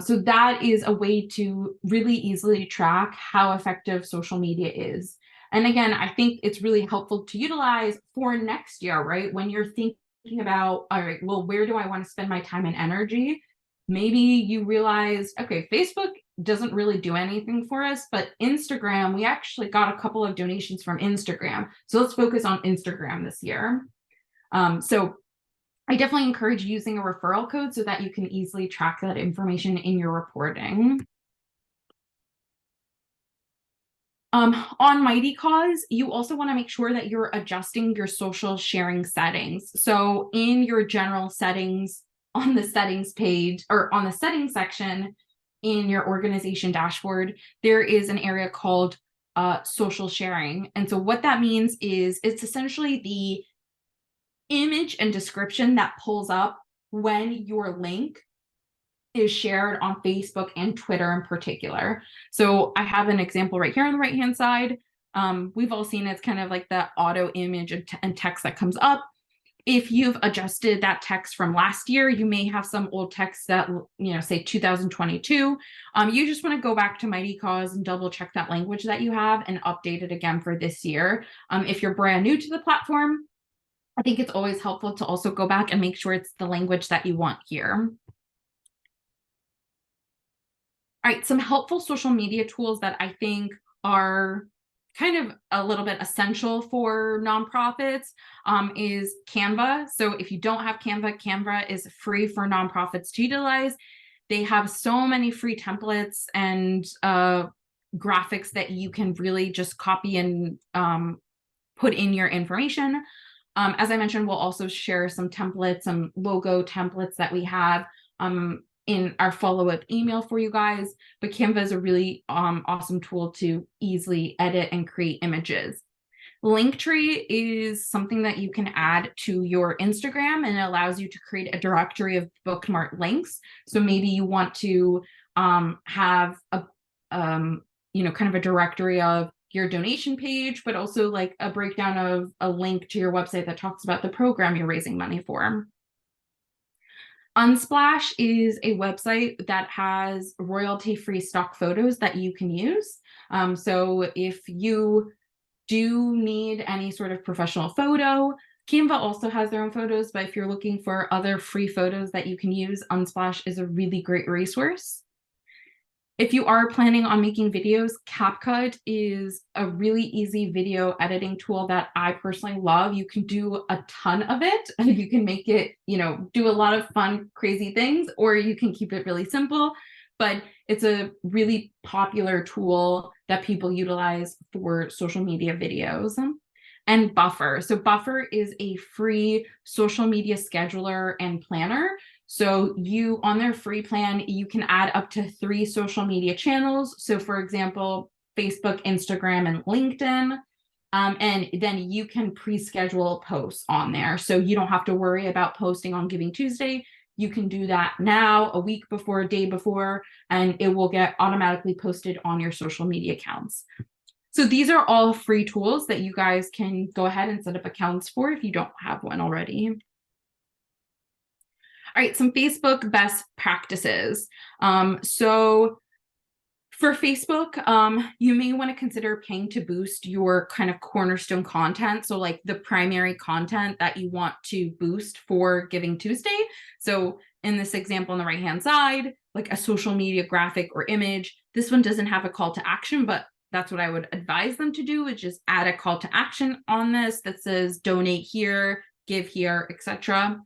So that is a way to really easily track how effective social media is. And again, I think it's really helpful to utilize for next year, right? When you're thinking about, all right, well, where do I want to spend my time and energy? Maybe you realize, okay, Facebook doesn't really do anything for us, but Instagram, we actually got a couple of donations from Instagram. So let's focus on Instagram this year. So I definitely encourage using a referral code so that you can easily track that information in your reporting. On Mightycause, you also want to make sure that you're adjusting your social sharing settings. So in your general settings on the settings page, or on the settings section in your organization dashboard, there is an area called social sharing. And so what that means is it's essentially the image and description that pulls up when your link is shared on Facebook and Twitter in particular. So I have an example right here on the right-hand side. We've all seen it's kind of like the auto image and text that comes up. If you've adjusted that text from last year, you may have some old text that, say 2022. You just want to go back to Mightycause and double check that language that you have and update it again for this year. If you're brand new to the platform, I think it's always helpful to also go back and make sure it's the language that you want here. All right, some helpful social media tools that I think are kind of a little bit essential for nonprofits is Canva. So if you don't have Canva, Canva is free for nonprofits to utilize. They have so many free templates and graphics that you can really just copy and put in your information. As I mentioned, we'll also share some templates, some logo templates that we have in our follow-up email for you guys. But Canva is a really awesome tool to easily edit and create images. Linktree is something that you can add to your Instagram, and it allows you to create a directory of bookmarked links. So maybe you want to have kind of a directory of your donation page, but also like a breakdown of a link to your website that talks about the program you're raising money for. Unsplash is a website that has royalty-free stock photos that you can use. So if you do need any sort of professional photo, Canva also has their own photos, but if you're looking for other free photos that you can use, Unsplash is a really great resource. If you are planning on making videos, CapCut is a really easy video editing tool that I personally love. You can do a ton of it. You can make it, do a lot of fun, crazy things, or you can keep it really simple. But it's a really popular tool that people utilize for social media videos. And Buffer. So Buffer is a free social media scheduler and planner. So on their free plan, you can add up to 3 social media channels. So for example, Facebook, Instagram, and LinkedIn. And then you can pre-schedule posts on there. So you don't have to worry about posting on Giving Tuesday. You can do that now, a week before, a day before, and it will get automatically posted on your social media accounts. So these are all free tools that you guys can go ahead and set up accounts for if you don't have one already. All right, some Facebook best practices. So for Facebook, you may want to consider paying to boost your kind of cornerstone content. So like the primary content that you want to boost for Giving Tuesday. So in this example on the right-hand side, like a social media graphic or image, this one doesn't have a call to action, but that's what I would advise them to do, is just add a call to action on this that says donate here, give here, etc.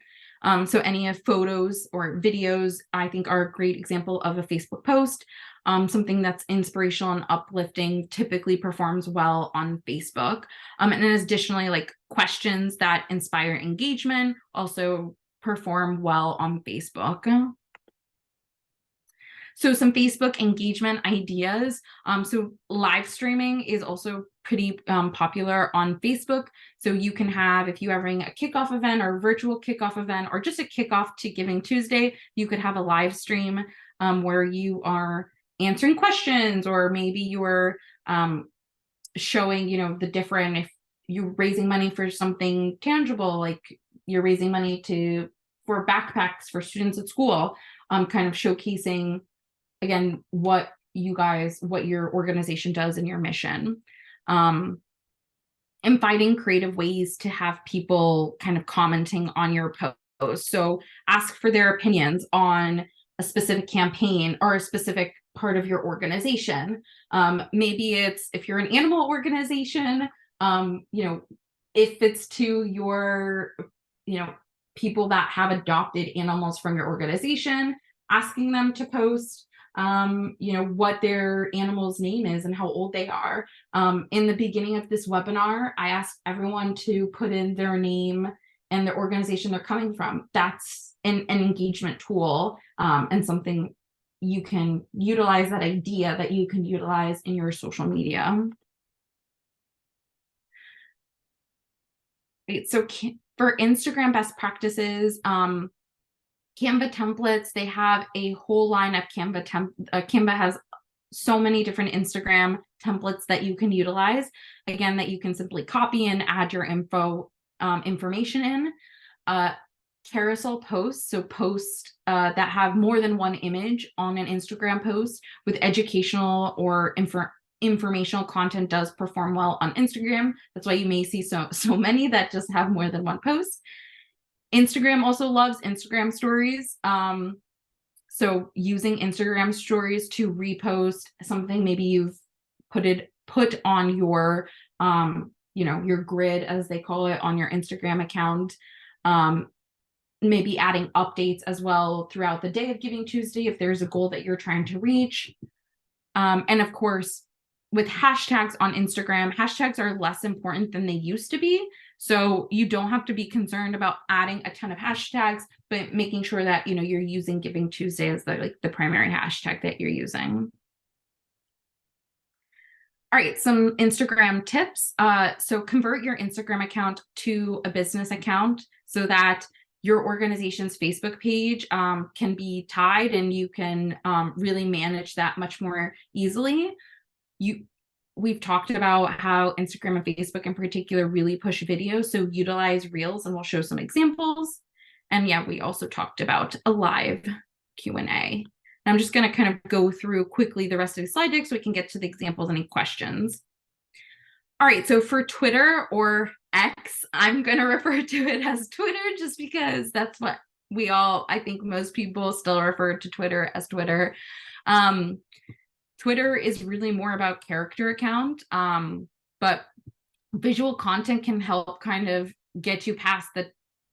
So any of photos or videos, I think, are a great example of a Facebook post. Something that's inspirational and uplifting typically performs well on Facebook. And then additionally, like questions that inspire engagement also perform well on Facebook. So some Facebook engagement ideas. So live streaming is also pretty popular on Facebook. So you can have, if you're having a kickoff event or a virtual kickoff event, or just a kickoff to Giving Tuesday, you could have a live stream where you are answering questions, or maybe you're showing, the different, if you're raising money for something tangible, like you're raising money for backpacks for students at school, kind of showcasing, again, what your organization does and your mission. And finding creative ways to have people kind of commenting on your post. So ask for their opinions on a specific campaign or a specific part of your organization. Maybe it's, if you're an animal organization, if it's to your, people that have adopted animals from your organization, asking them to post what their animal's name is and how old they are. In the beginning of this webinar, I asked everyone to put in their name and the organization they're coming from. That's an engagement tool, and something you can utilize, that idea that you can utilize in your social media. Right, so for Instagram best practices, Canva templates, they have a whole line of Canva has so many different Instagram templates that you can utilize, again, that you can simply copy and add your information in. Carousel posts, so posts that have more than one image on an Instagram post with educational or informational content does perform well on Instagram. That's why you may see so many that just have more than one post. Instagram also loves Instagram stories. So using Instagram stories to repost something, maybe you've put on your, your grid, as they call it, on your Instagram account. Maybe adding updates as well throughout the day of Giving Tuesday if there's a goal that you're trying to reach. And of course, with hashtags on Instagram, hashtags are less important than they used to be. So you don't have to be concerned about adding a ton of hashtags, but making sure that, you're using Giving Tuesday as the primary hashtag that you're using. All right, some Instagram tips. So convert your Instagram account to a business account so that your organization's Facebook page can be tied, and you can really manage that much more easily. we've talked about how Instagram and Facebook in particular really push video, so utilize Reels, and we'll show some examples. And yeah, we also talked about a live Q&A. I'm just going to kind of go through quickly the rest of the slide deck so we can get to the examples. Any questions? All right, so for Twitter, or X, I'm going to refer to it as Twitter just because that's what I think most people still refer to Twitter as Twitter. Twitter is really more about character account, but visual content can help kind of get you past the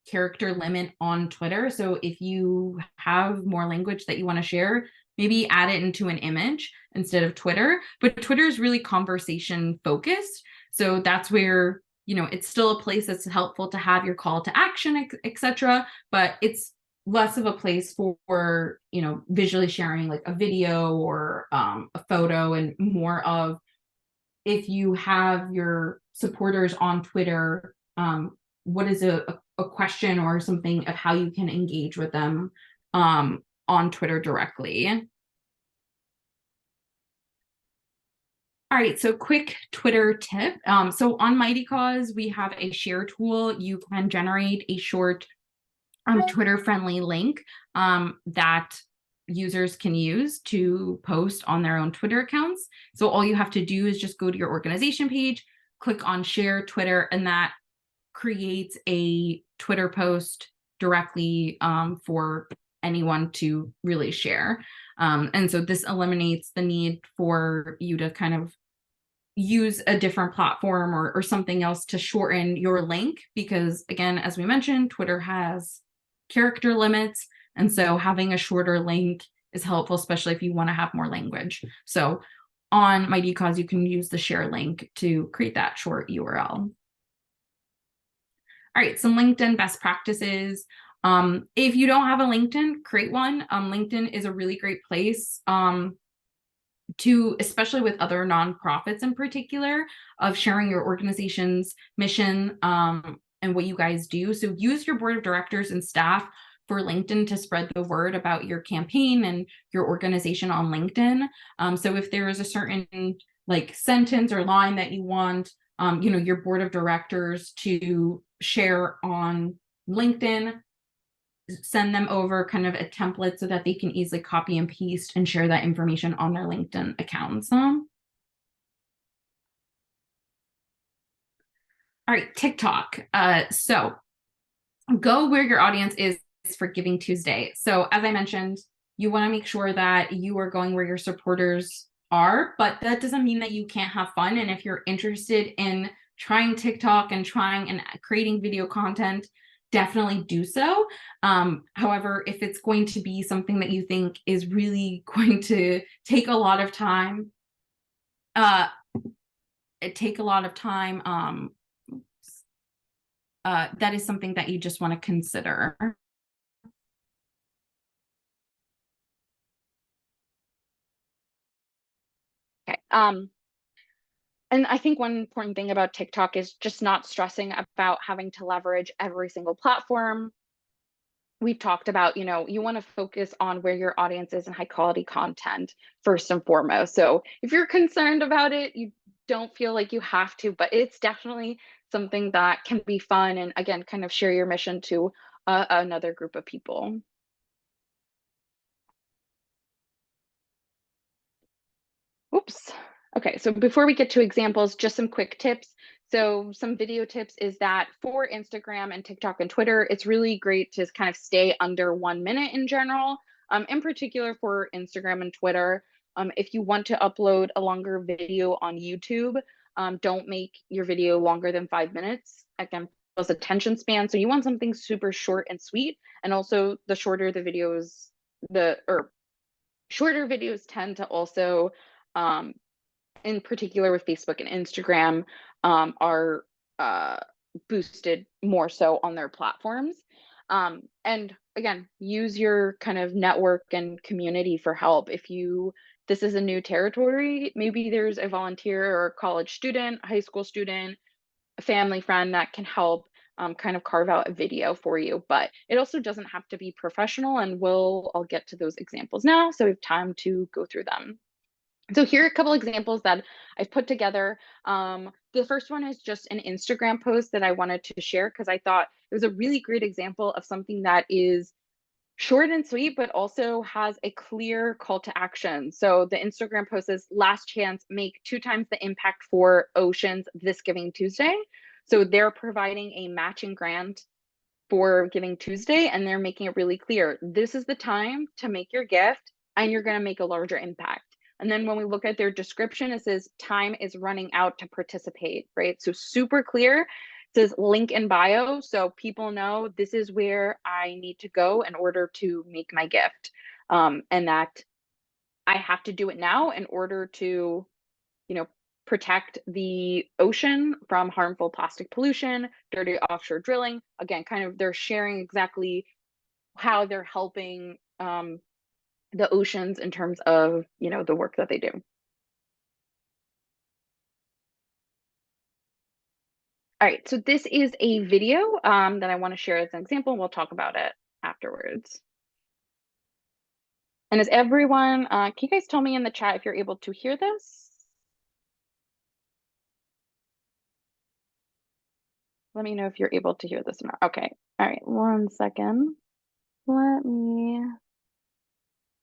character limit on Twitter. So if you have more language that you want to share, maybe add it into an image instead of Twitter. But Twitter is really conversation focused. So that's where, it's still a place that's helpful to have your call to action, etc. But it's less of a place for visually sharing like a video or a photo, and more of, if you have your supporters on Twitter, what is a question or something of how you can engage with them on Twitter directly. All right, so quick Twitter tip. So on Mighty Cause, we have a share tool. You can generate a short Twitter-friendly link that users can use to post on their own Twitter accounts. So all you have to do is just go to your organization page, click on Share Twitter, and that creates a Twitter post directly for anyone to really share. And so this eliminates the need for you to kind of use a different platform or something else to shorten your link, because again, as we mentioned, Twitter has character limits, and so having a shorter link is helpful, especially if you want to have more language. So on Mighty Cause, you can use the share link to create that short URL. All right, some LinkedIn best practices. If you don't have a LinkedIn, create one. LinkedIn is a really great place to, especially with other nonprofits in particular, of sharing your organization's mission and what you guys do. So use your board of directors and staff for LinkedIn to spread the word about your campaign and your organization on LinkedIn. So if there is a certain like sentence or line that you want, your board of directors to share on LinkedIn, send them over kind of a template so that they can easily copy and paste and share that information on their LinkedIn accounts. All right, TikTok. So go where your audience is for Giving Tuesday. So as I mentioned, you want to make sure that you are going where your supporters are, but that doesn't mean that you can't have fun. And if you're interested in trying TikTok and creating video content, definitely do so. However, if it's going to be something that you think is really going to take a lot of time, that is something that you just want to consider. Okay. And I think one important thing about TikTok is just not stressing about having to leverage every single platform. We've talked about, you want to focus on where your audience is and high quality content first and foremost. So if you're concerned about it, you don't feel like you have to, but it's definitely something that can be fun. And again, kind of share your mission to another group of people. Oops. Okay, so before we get to examples, just some quick tips. So some video tips is that for Instagram and TikTok and Twitter, it's really great to kind of stay under 1 minute in general. In particular for Instagram and Twitter, if you want to upload a longer video on YouTube, don't make your video longer than 5 minutes. Again, plus attention span. So you want something super short and sweet. And also the shorter the videos, shorter videos tend to also in particular with Facebook and Instagram, are boosted more so on their platforms. And again, use your kind of network and community for help. If this is a new territory, maybe there's a volunteer or a college student, high school student, a family friend that can help kind of carve out a video for you. But it also doesn't have to be professional, and I'll get to those examples now, so we have time to go through them. So here are a couple examples that I've put together. The first one is just an Instagram post that I wanted to share because I thought it was a really great example of something that is short and sweet, but also has a clear call to action. So the Instagram post is last chance, make 2 times the impact for oceans this Giving Tuesday. So they're providing a matching grant for Giving Tuesday, and they're making it really clear. This is the time to make your gift and you're gonna make a larger impact. And then when we look at their description, it says time is running out to participate, right? So super clear. It says link in bio, so people know this is where I need to go in order to make my gift. And that I have to do it now in order to, you know, protect the ocean from harmful plastic pollution, dirty offshore drilling. Again, kind of they're sharing exactly how they're helping the oceans in terms of, you know, the work that they do. All right, so this is a video that I want to share as an example. We'll talk about it afterwards. And is everyone, can you guys tell me in the chat if you're able to hear this? Let me know if you're able to hear this or not. Okay, all right, 1 second. Let me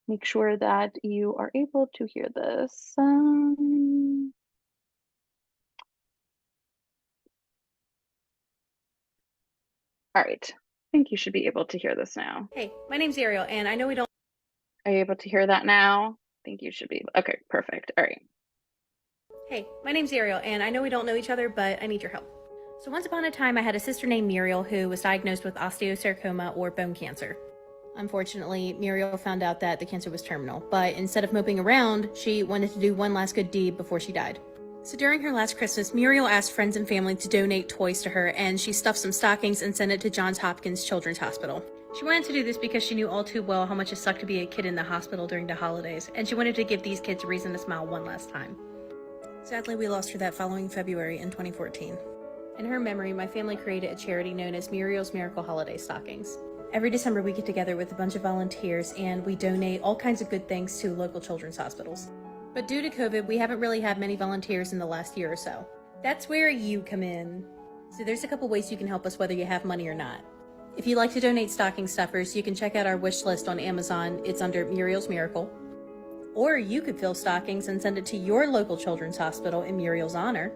make sure that you are able to hear this. All right, I think you should be able to hear this now. Hey, my name's Ariel, and I know we don't. Are you able to hear that now? I think you should be. Okay, perfect. All right. Hey, my name's Ariel, and I know we don't know each other, but I need your help. So once upon a time, I had a sister named Muriel who was diagnosed with osteosarcoma or bone cancer. Unfortunately, Muriel found out that the cancer was terminal, but instead of moping around, she wanted to do one last good deed before she died. So during her last Christmas, Muriel asked friends and family to donate toys to her, and she stuffed some stockings and sent it to Johns Hopkins Children's Hospital. She wanted to do this because she knew all too well how much it sucked to be a kid in the hospital during the holidays, and she wanted to give these kids a reason to smile one last time. Sadly, we lost her that following February in 2014. In her memory, my family created a charity known as Muriel's Miracle Holiday Stockings. Every December, we get together with a bunch of volunteers and we donate all kinds of good things to local children's hospitals. But due to COVID, we haven't really had many volunteers in the last year or so. That's where you come in. So there's a couple ways you can help us whether you have money or not. If you'd like to donate stocking stuffers, you can check out our wish list on Amazon. It's under Muriel's Miracle. Or you could fill stockings and send it to your local children's hospital in Muriel's honor.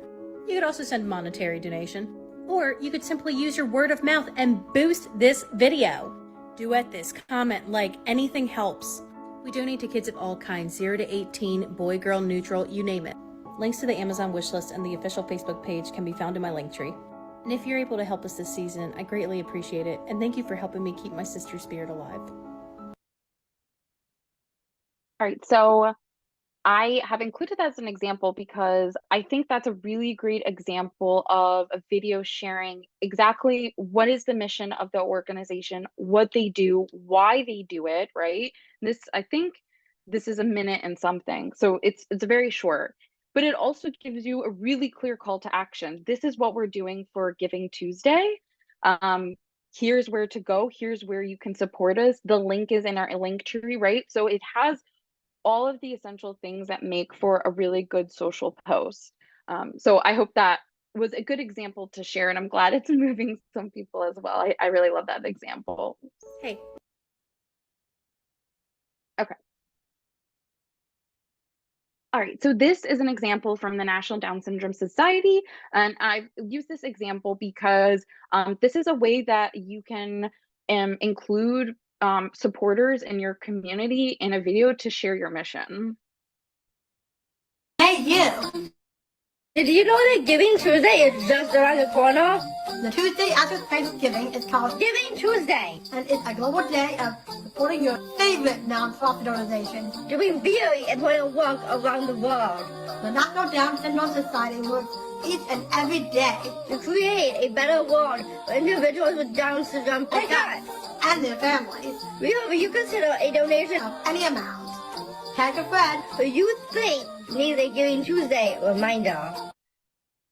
You could also send a monetary donation. Or you could simply use your word of mouth and boost this video. Duet this, comment, like, anything helps. We donate to kids of all kinds, 0 to 18, boy, girl, neutral, you name it. Links to the Amazon wishlist and the official Facebook page can be found in my Linktree. And if you're able to help us this season, I greatly appreciate it. And thank you for helping me keep my sister's spirit alive. All right, so I have included that as an example because I think that's a really great example of a video sharing exactly what is the mission of the organization, what they do, why they do it, right? I think this is a minute and something. So it's very short, but it also gives you a really clear call to action. This is what we're doing for Giving Tuesday. Here's where to go. Here's where you can support us. The link is in our link tree, right? So it has all of the essential things that make for a really good social post. So I hope that was a good example to share, and I'm glad it's moving some people as well. I really love that example. Hey. Okay. All right, so this is an example from the National Down Syndrome Society, and I've used this example because this is a way that you can include supporters in your community in a video to share your mission. Hey, you! Did you know that Giving Tuesday is just around the corner? The Tuesday after Thanksgiving is called Giving Tuesday! and it's a global day of supporting your favorite nonprofit organization. Doing very important work around the world The National Down Syndrome Society works each and every day to create a better world for individuals with Down syndrome like us. and their families We hope you consider a donation of any amount. Tag a friend. who you think needs a Giving Tuesday reminder.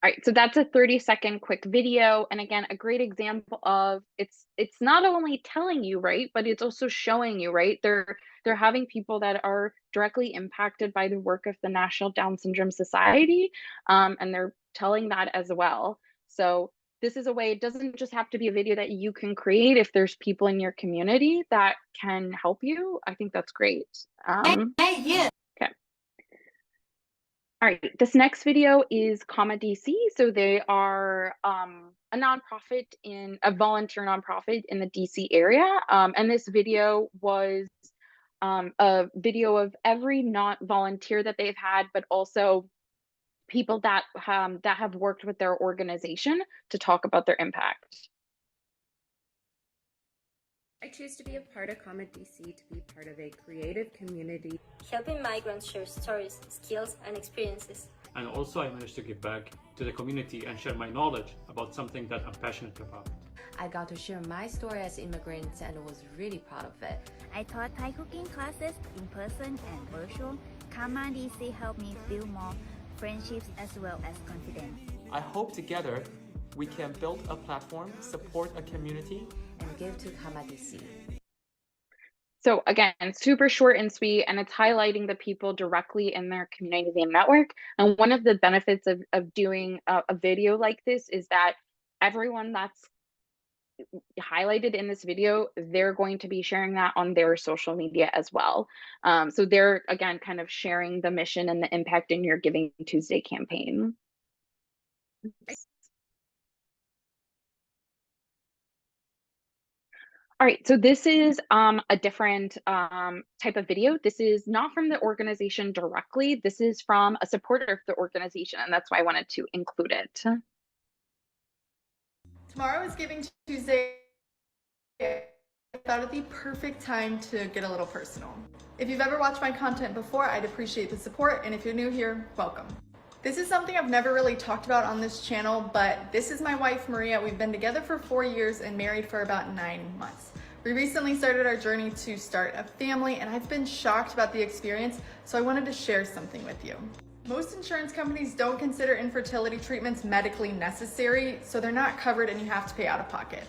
All right, so that's a 30-second quick video. And again, a great example of it's not only telling you, right, but it's also showing you, right? They're having people that are directly impacted by the work of the National Down Syndrome Society, and they're telling that as well. So this is a way, it doesn't just have to be a video that you can create. If there's people in your community that can help you, I think that's great. Hey, yeah. Okay. All right, this next video is Comma DC. So they are a nonprofit a volunteer nonprofit in the DC area. And this video was a video of every not volunteer that they've had, but also people that have worked with their organization to talk about their impact. I choose to be a part of Comet DC to be part of a creative community. Helping migrants share stories, skills, and experiences. And also I managed to give back to the community and share my knowledge about something that I'm passionate about. I got to share my story as immigrants and was really proud of it. I taught Thai cooking classes in person and virtual. Karma DC helped me build more friendships as well as confidence. I hope together we can build a platform, support a community, and give to Karma DC. So again, super short and sweet, and it's highlighting the people directly in their community and network. And one of the benefits of doing a video like this is that everyone that's highlighted in this video, they're going to be sharing that on their social media as well. So they're, again, kind of sharing the mission and the impact in your Giving Tuesday campaign. All right, so this is a different type of video. This is not from the organization directly. This is from a supporter of the organization, and that's why I wanted to include it. Tomorrow is Giving Tuesday. I thought it'd be perfect time to get a little personal. If you've ever watched my content before, I'd appreciate the support, and if you're new here, welcome. This is something I've never really talked about on this channel, but this is my wife, Maria. We've been together for 4 years and married for about 9 months. We recently started our journey to start a family, and I've been shocked about the experience, so I wanted to share something with you. Most insurance companies don't consider infertility treatments medically necessary, so they're not covered and you have to pay out of pocket.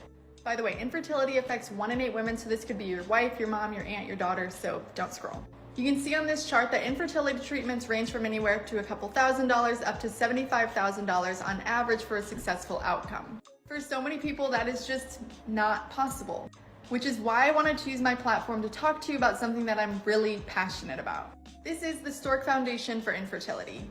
By the way, infertility affects 1 in 8 women, so this could be your wife, your mom, your aunt, your daughter, so don't scroll. You can see on this chart that infertility treatments range from anywhere to a couple $1,000s up to $75,000 on average for a successful outcome. For so many people, that is just not possible, which is why I wanted to use my platform to talk to you about something that I'm really passionate about. This is the Stork Foundation for Infertility.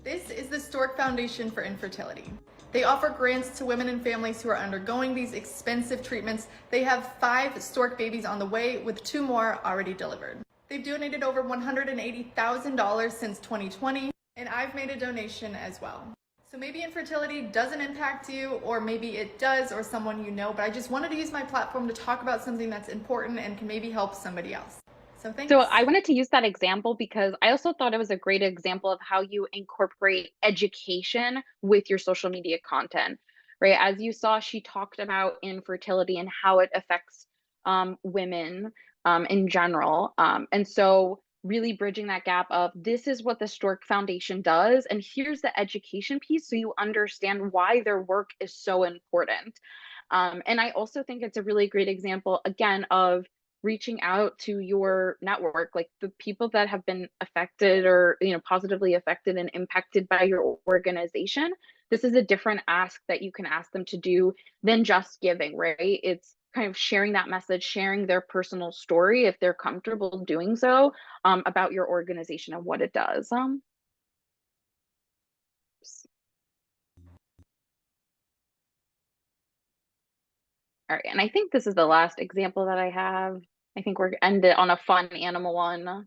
This is the Stork Foundation for Infertility. They offer grants to women and families who are undergoing these expensive treatments. They have 5 stork babies on the way, with 2 more already delivered. They've donated over $180,000 since 2020, and I've made a donation as well. So maybe infertility doesn't impact you, or maybe it does, or someone you know, but I just wanted to use my platform to talk about something that's important and can maybe help somebody else. So thanks. So I wanted to use that example because I also thought it was a great example of how you incorporate education with your social media content, right? As you saw, she talked about infertility and how it affects women in general. And so really bridging that gap of this is what the Stork Foundation does, and here's the education piece so you understand why their work is so important. And I also think it's a really great example, again, of reaching out to your network, like the people that have been affected or, you know, positively affected and impacted by your organization. This is a different ask that you can ask them to do than just giving, right? It's kind of sharing that message, sharing their personal story if they're comfortable doing so, about your organization and what it does. All right, and I think this is the last example that I have. I think we're gonna end it on a fun animal one.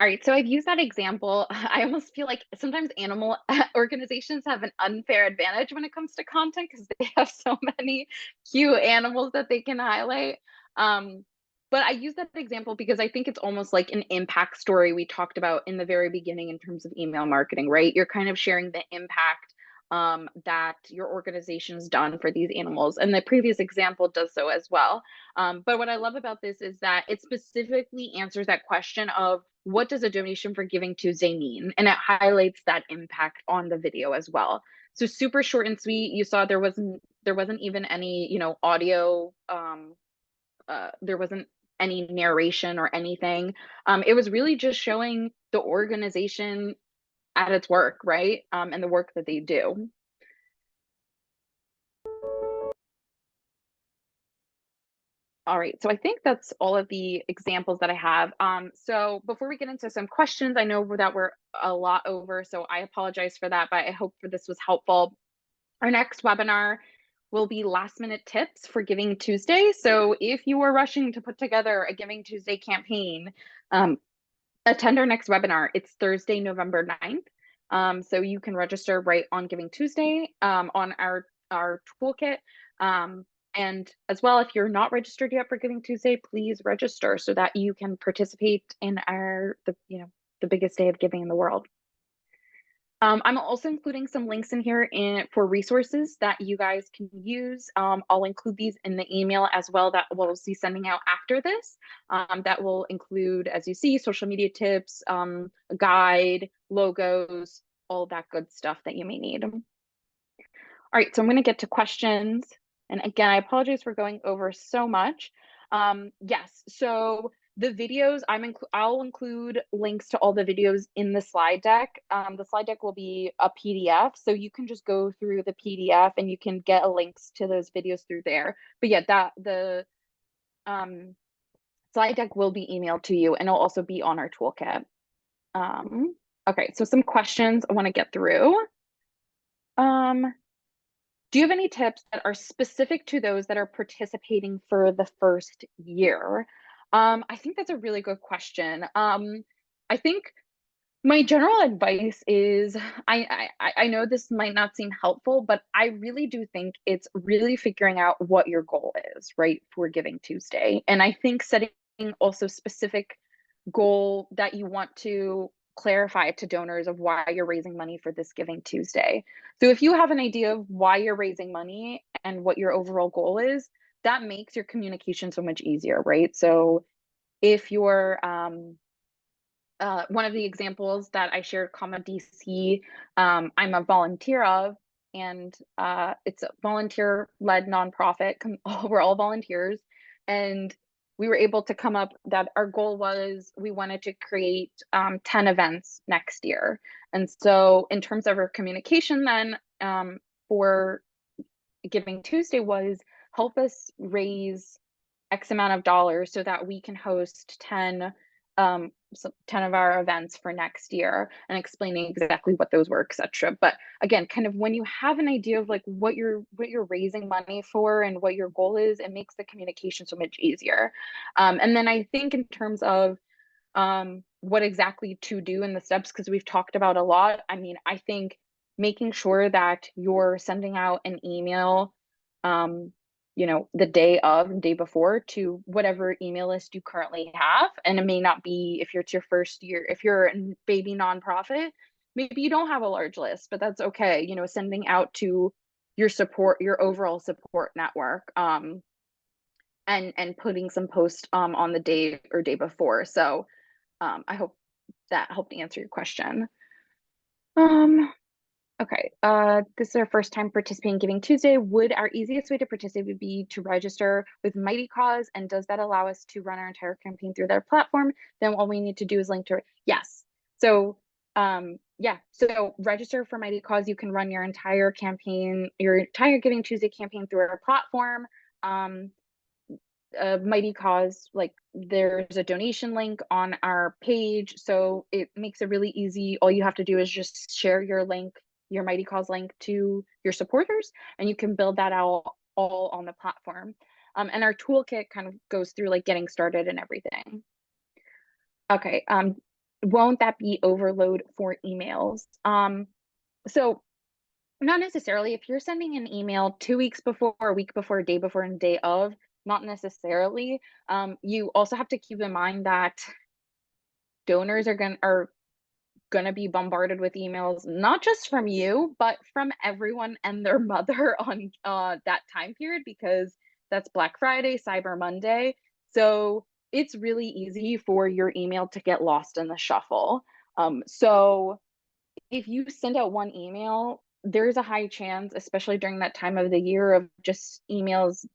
All right, so I've used that example. I almost feel like sometimes animal organizations have an unfair advantage when it comes to content because they have so many cute animals that they can highlight. But I use that example because I think it's almost like an impact story we talked about in the very beginning in terms of email marketing, right? You're kind of sharing the impact that your organization's done for these animals. And the previous example does so as well. But what I love about this is that it specifically answers that question of what does a donation for Giving Tuesday mean? And it highlights that impact on the video as well. So super short and sweet. You saw there wasn't even any, audio. There wasn't any narration or anything. It was really just showing the organization at its work, right? And the work that they do. All right, so I think that's all of the examples that I have. So before we get into some questions, I know that we're a lot over, so I apologize for that, but I hope this was helpful. Our next webinar will be last minute tips for Giving Tuesday. So if you are rushing to put together a Giving Tuesday campaign, attend our next webinar. It's Thursday, November 9th. So you can register right on Giving Tuesday on our toolkit. And as well, if you're not registered yet for Giving Tuesday, please register so that you can participate in the biggest day of giving in the world. I'm also including some links in here for resources that you guys can use. I'll include these in the email as well that we'll be sending out after this. That will include, as you see, social media tips, a guide, logos, all that good stuff that you may need. All right, so I'm going to get to questions. And again, I apologize for going over so much. Yes, so the videos, I'll include links to all the videos in the slide deck. The slide deck will be a PDF, so you can just go through the PDF and you can get links to those videos through there. But yeah, the slide deck will be emailed to you and it'll also be on our toolkit. Okay, so some questions I want to get through. Do you have any tips that are specific to those that are participating for the first year? I think that's a really good question. I think my general advice is, I know this might not seem helpful, but I really do think it's really figuring out what your goal is, right, for Giving Tuesday. And I think setting also specific goal that you want to clarify to donors of why you're raising money for this Giving Tuesday. So if you have an idea of why you're raising money and what your overall goal is, that makes your communication so much easier, right? So if you're one of the examples that I shared, Comma DC, I'm a volunteer of, and it's a volunteer-led nonprofit. We're all volunteers, and we were able to come up that our goal was we wanted to create 10 events next year. And so in terms of our communication then for Giving Tuesday was help us raise X amount of dollars so that we can host 10 of our events for next year, and explaining exactly what those were, etc. But again, kind of when you have an idea of like what you're raising money for and what your goal is, it makes the communication so much easier. And then I think in terms of what exactly to do in the steps, because we've talked about a lot, I mean, I think making sure that you're sending out an email the day before to whatever email list you currently have. And it may not be, if it's your first year, if you're a baby nonprofit, maybe you don't have a large list, but that's okay. Sending out to your overall support network, and putting some posts on the day or day before. So I hope that helped answer your question. Okay, this is our first time participating in Giving Tuesday. Would our easiest way to participate be to register with Mighty Cause? And does that allow us to run our entire campaign through their platform? Then all we need to do is link to it. Yes. So so register for Mighty Cause. You can run your entire campaign, your entire Giving Tuesday campaign through our platform. Mighty Cause, like there's a donation link on our page. So it makes it really easy. All you have to do is just share your link, your Mighty Cause link to your supporters, and you can build that out all on the platform. And our toolkit kind of goes through like getting started and everything. Okay, won't that be overload for emails? So not necessarily. If you're sending an email 2 weeks before, a week before, a day before, and a day of, not necessarily. You also have to keep in mind that donors are gonna be bombarded with emails, not just from you, but from everyone and their mother on that time period, because that's Black Friday, Cyber Monday. So it's really easy for your email to get lost in the shuffle. So if you send out one email, there's a high chance, especially during that time of the year, of just emails,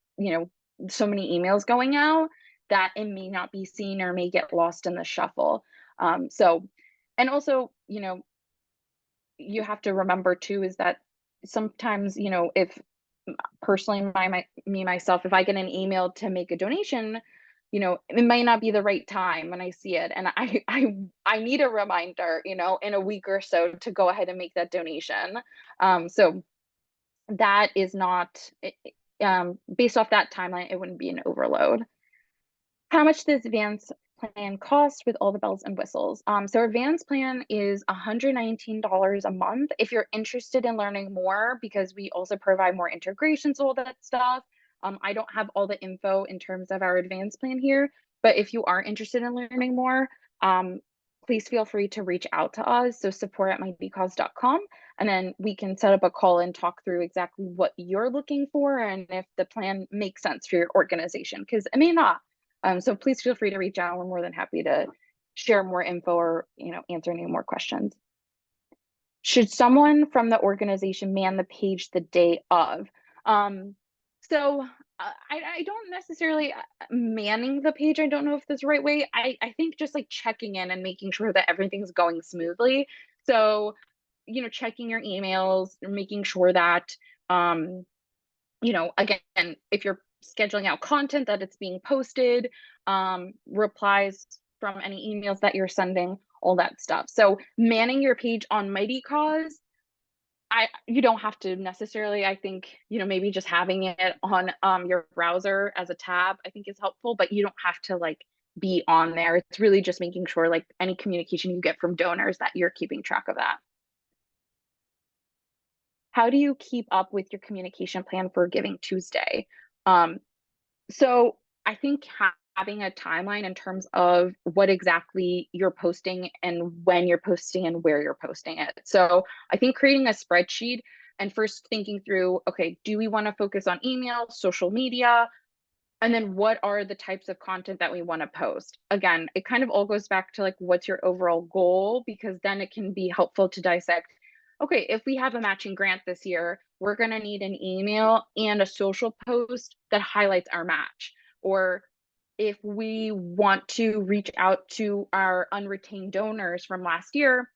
so many emails going out, that it may not be seen or may get lost in the shuffle. And also, you have to remember too, is that sometimes, if personally, myself, if I get an email to make a donation, it might not be the right time when I see it, and I need a reminder, in a week or so, to go ahead and make that donation. So that is not, based off that timeline, it wouldn't be an overload. How much does advance plan cost with all the bells and whistles? So advance plan is $119 a month. If you're interested in learning more, because we also provide more integrations, all that stuff. I don't have all the info in terms of our advance plan here, but if you are interested in learning more, please feel free to reach out to us. So support@mightycause.com, and then we can set up a call and talk through exactly what you're looking for and if the plan makes sense for your organization, because it may not. So please feel free to reach out. We're more than happy to share more info or, answer any more questions. Should someone from the organization man the page the day of? So I don't necessarily manning the page. I don't know if that's the right way. I think just like checking in and making sure that everything's going smoothly. So, checking your emails, making sure that, again, if you're scheduling out content, that it's being posted, replies from any emails that you're sending, all that stuff. So manning your page on Mighty Cause, you don't have to necessarily. I think, maybe just having it on your browser as a tab, I think is helpful, but you don't have to like be on there. It's really just making sure like any communication you get from donors, that you're keeping track of that. How do you keep up with your communication plan for Giving Tuesday? So I think having a timeline in terms of what exactly you're posting and when you're posting and where you're posting it. So I think creating a spreadsheet and first thinking through, okay, do we want to focus on email, social media? And then what are the types of content that we want to post? Again, it kind of all goes back to like, what's your overall goal? Because then it can be helpful to dissect, okay, if we have a matching grant this year, we're going to need an email and a social post that highlights our match. Or if we want to reach out to our unretained donors from last year,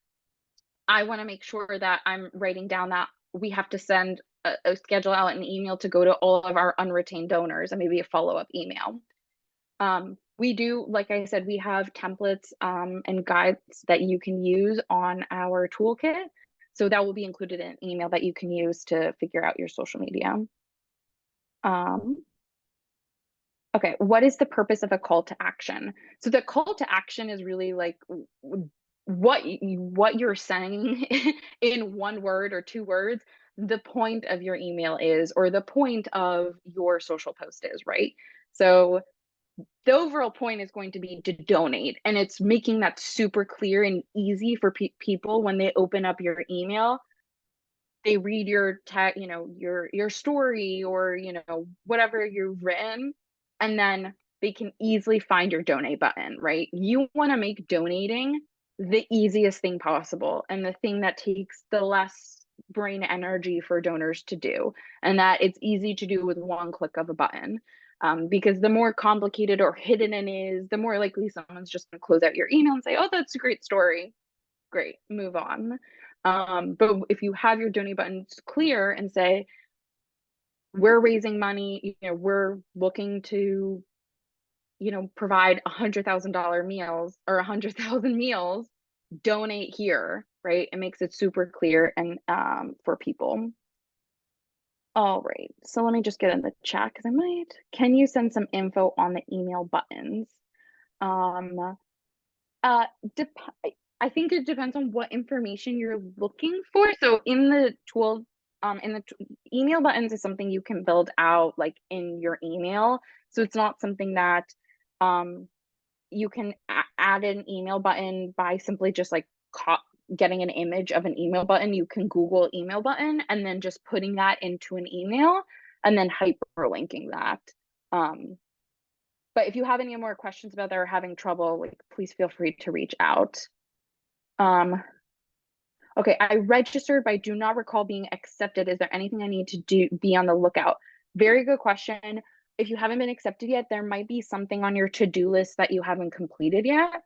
I want to make sure that I'm writing down that we have to send a schedule out an email to go to all of our unretained donors, and maybe a follow-up email. We do, like I said, we have templates and guides that you can use on our toolkit. So that will be included in an email that you can use to figure out your social media. Okay, what is the purpose of a call to action? So the call to action is really like what you're saying in one word or two words, the point of your email is, or the point of your social post is, right? So the overall point is going to be to donate, and it's making that super clear and easy for people when they open up your email. They read your tag, your story, or whatever you've written, and then they can easily find your donate button, right? You want to make donating the easiest thing possible, and the thing that takes the less brain energy for donors to do, and that it's easy to do with one click of a button. Because the more complicated or hidden it is, the more likely someone's just going to close out your email and say, oh, that's a great story. Great, move on. But if you have your donate buttons clear and say, we're raising money, we're looking to, provide $100,000 meals or 100,000 meals, donate here, right? It makes it super clear and for people. All right, so let me just get in the chat because can you send some info on the email buttons? I think it depends on what information you're looking for. So in the tool, email buttons is something you can build out like in your email. So it's not something that you can add an email button by simply just like getting an image of an email button. You can Google email button and then just putting that into an email and then hyperlinking that. But if you have any more questions about that or having trouble, like please feel free to reach out. Okay, I registered, but I do not recall being accepted. Is there anything I need to be on the lookout? Very good question. If you haven't been accepted yet, there might be something on your to-do list that you haven't completed yet.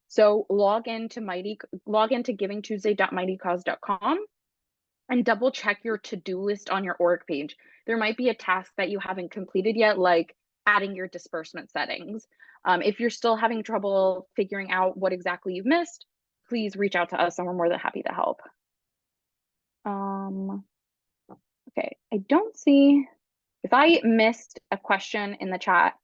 So log into givingtuesday.mightycause.com and double check your to-do list on your org page. There might be a task that you haven't completed yet, like adding your disbursement settings. If you're still having trouble figuring out what exactly you've missed, please reach out to us and we're more than happy to help. Okay, I don't see, if I missed a question in the chat,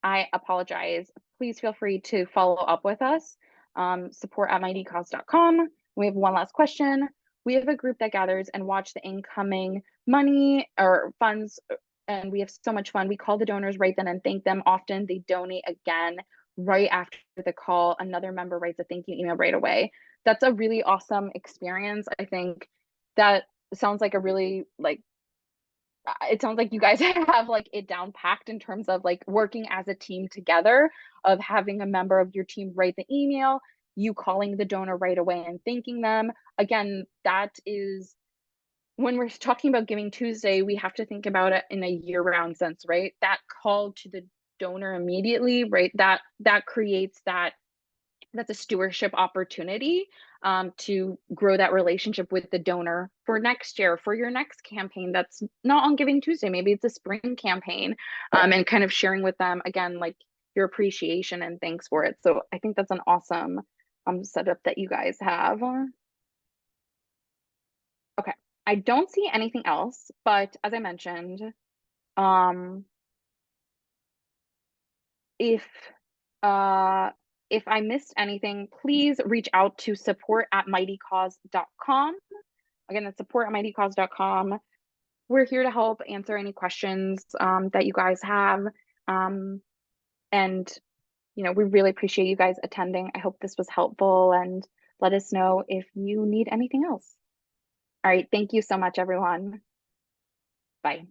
I apologize. Please feel free to follow up with us. support@mightycause.com. We have one last question. We have a group that gathers and watch the incoming money or funds, and we have so much fun. We call the donors right then and thank them. Often they donate again right after the call. Another member writes a thank you email right away. That's a really awesome experience. I think that sounds like a really it sounds like you guys have like it down packed in terms of like working as a team together, of having a member of your team write the email, you calling the donor right away and thanking them. Again, that is, when we're talking about Giving Tuesday, we have to think about it in a year-round sense, right? That call to the donor immediately, right? That creates that's a stewardship opportunity to grow that relationship with the donor for next year, for your next campaign that's not on Giving Tuesday. Maybe it's a spring campaign, and kind of sharing with them, again, like your appreciation and thanks for it. So I think that's an awesome setup that you guys have. Okay, I don't see anything else, but as I mentioned, if I missed anything, please reach out to support@mightycause.com. Again, that's support@mightycause.com. We're here to help answer any questions that you guys have. And, you know, we really appreciate you guys attending. I hope this was helpful, and let us know if you need anything else. All right, thank you so much, everyone. Bye.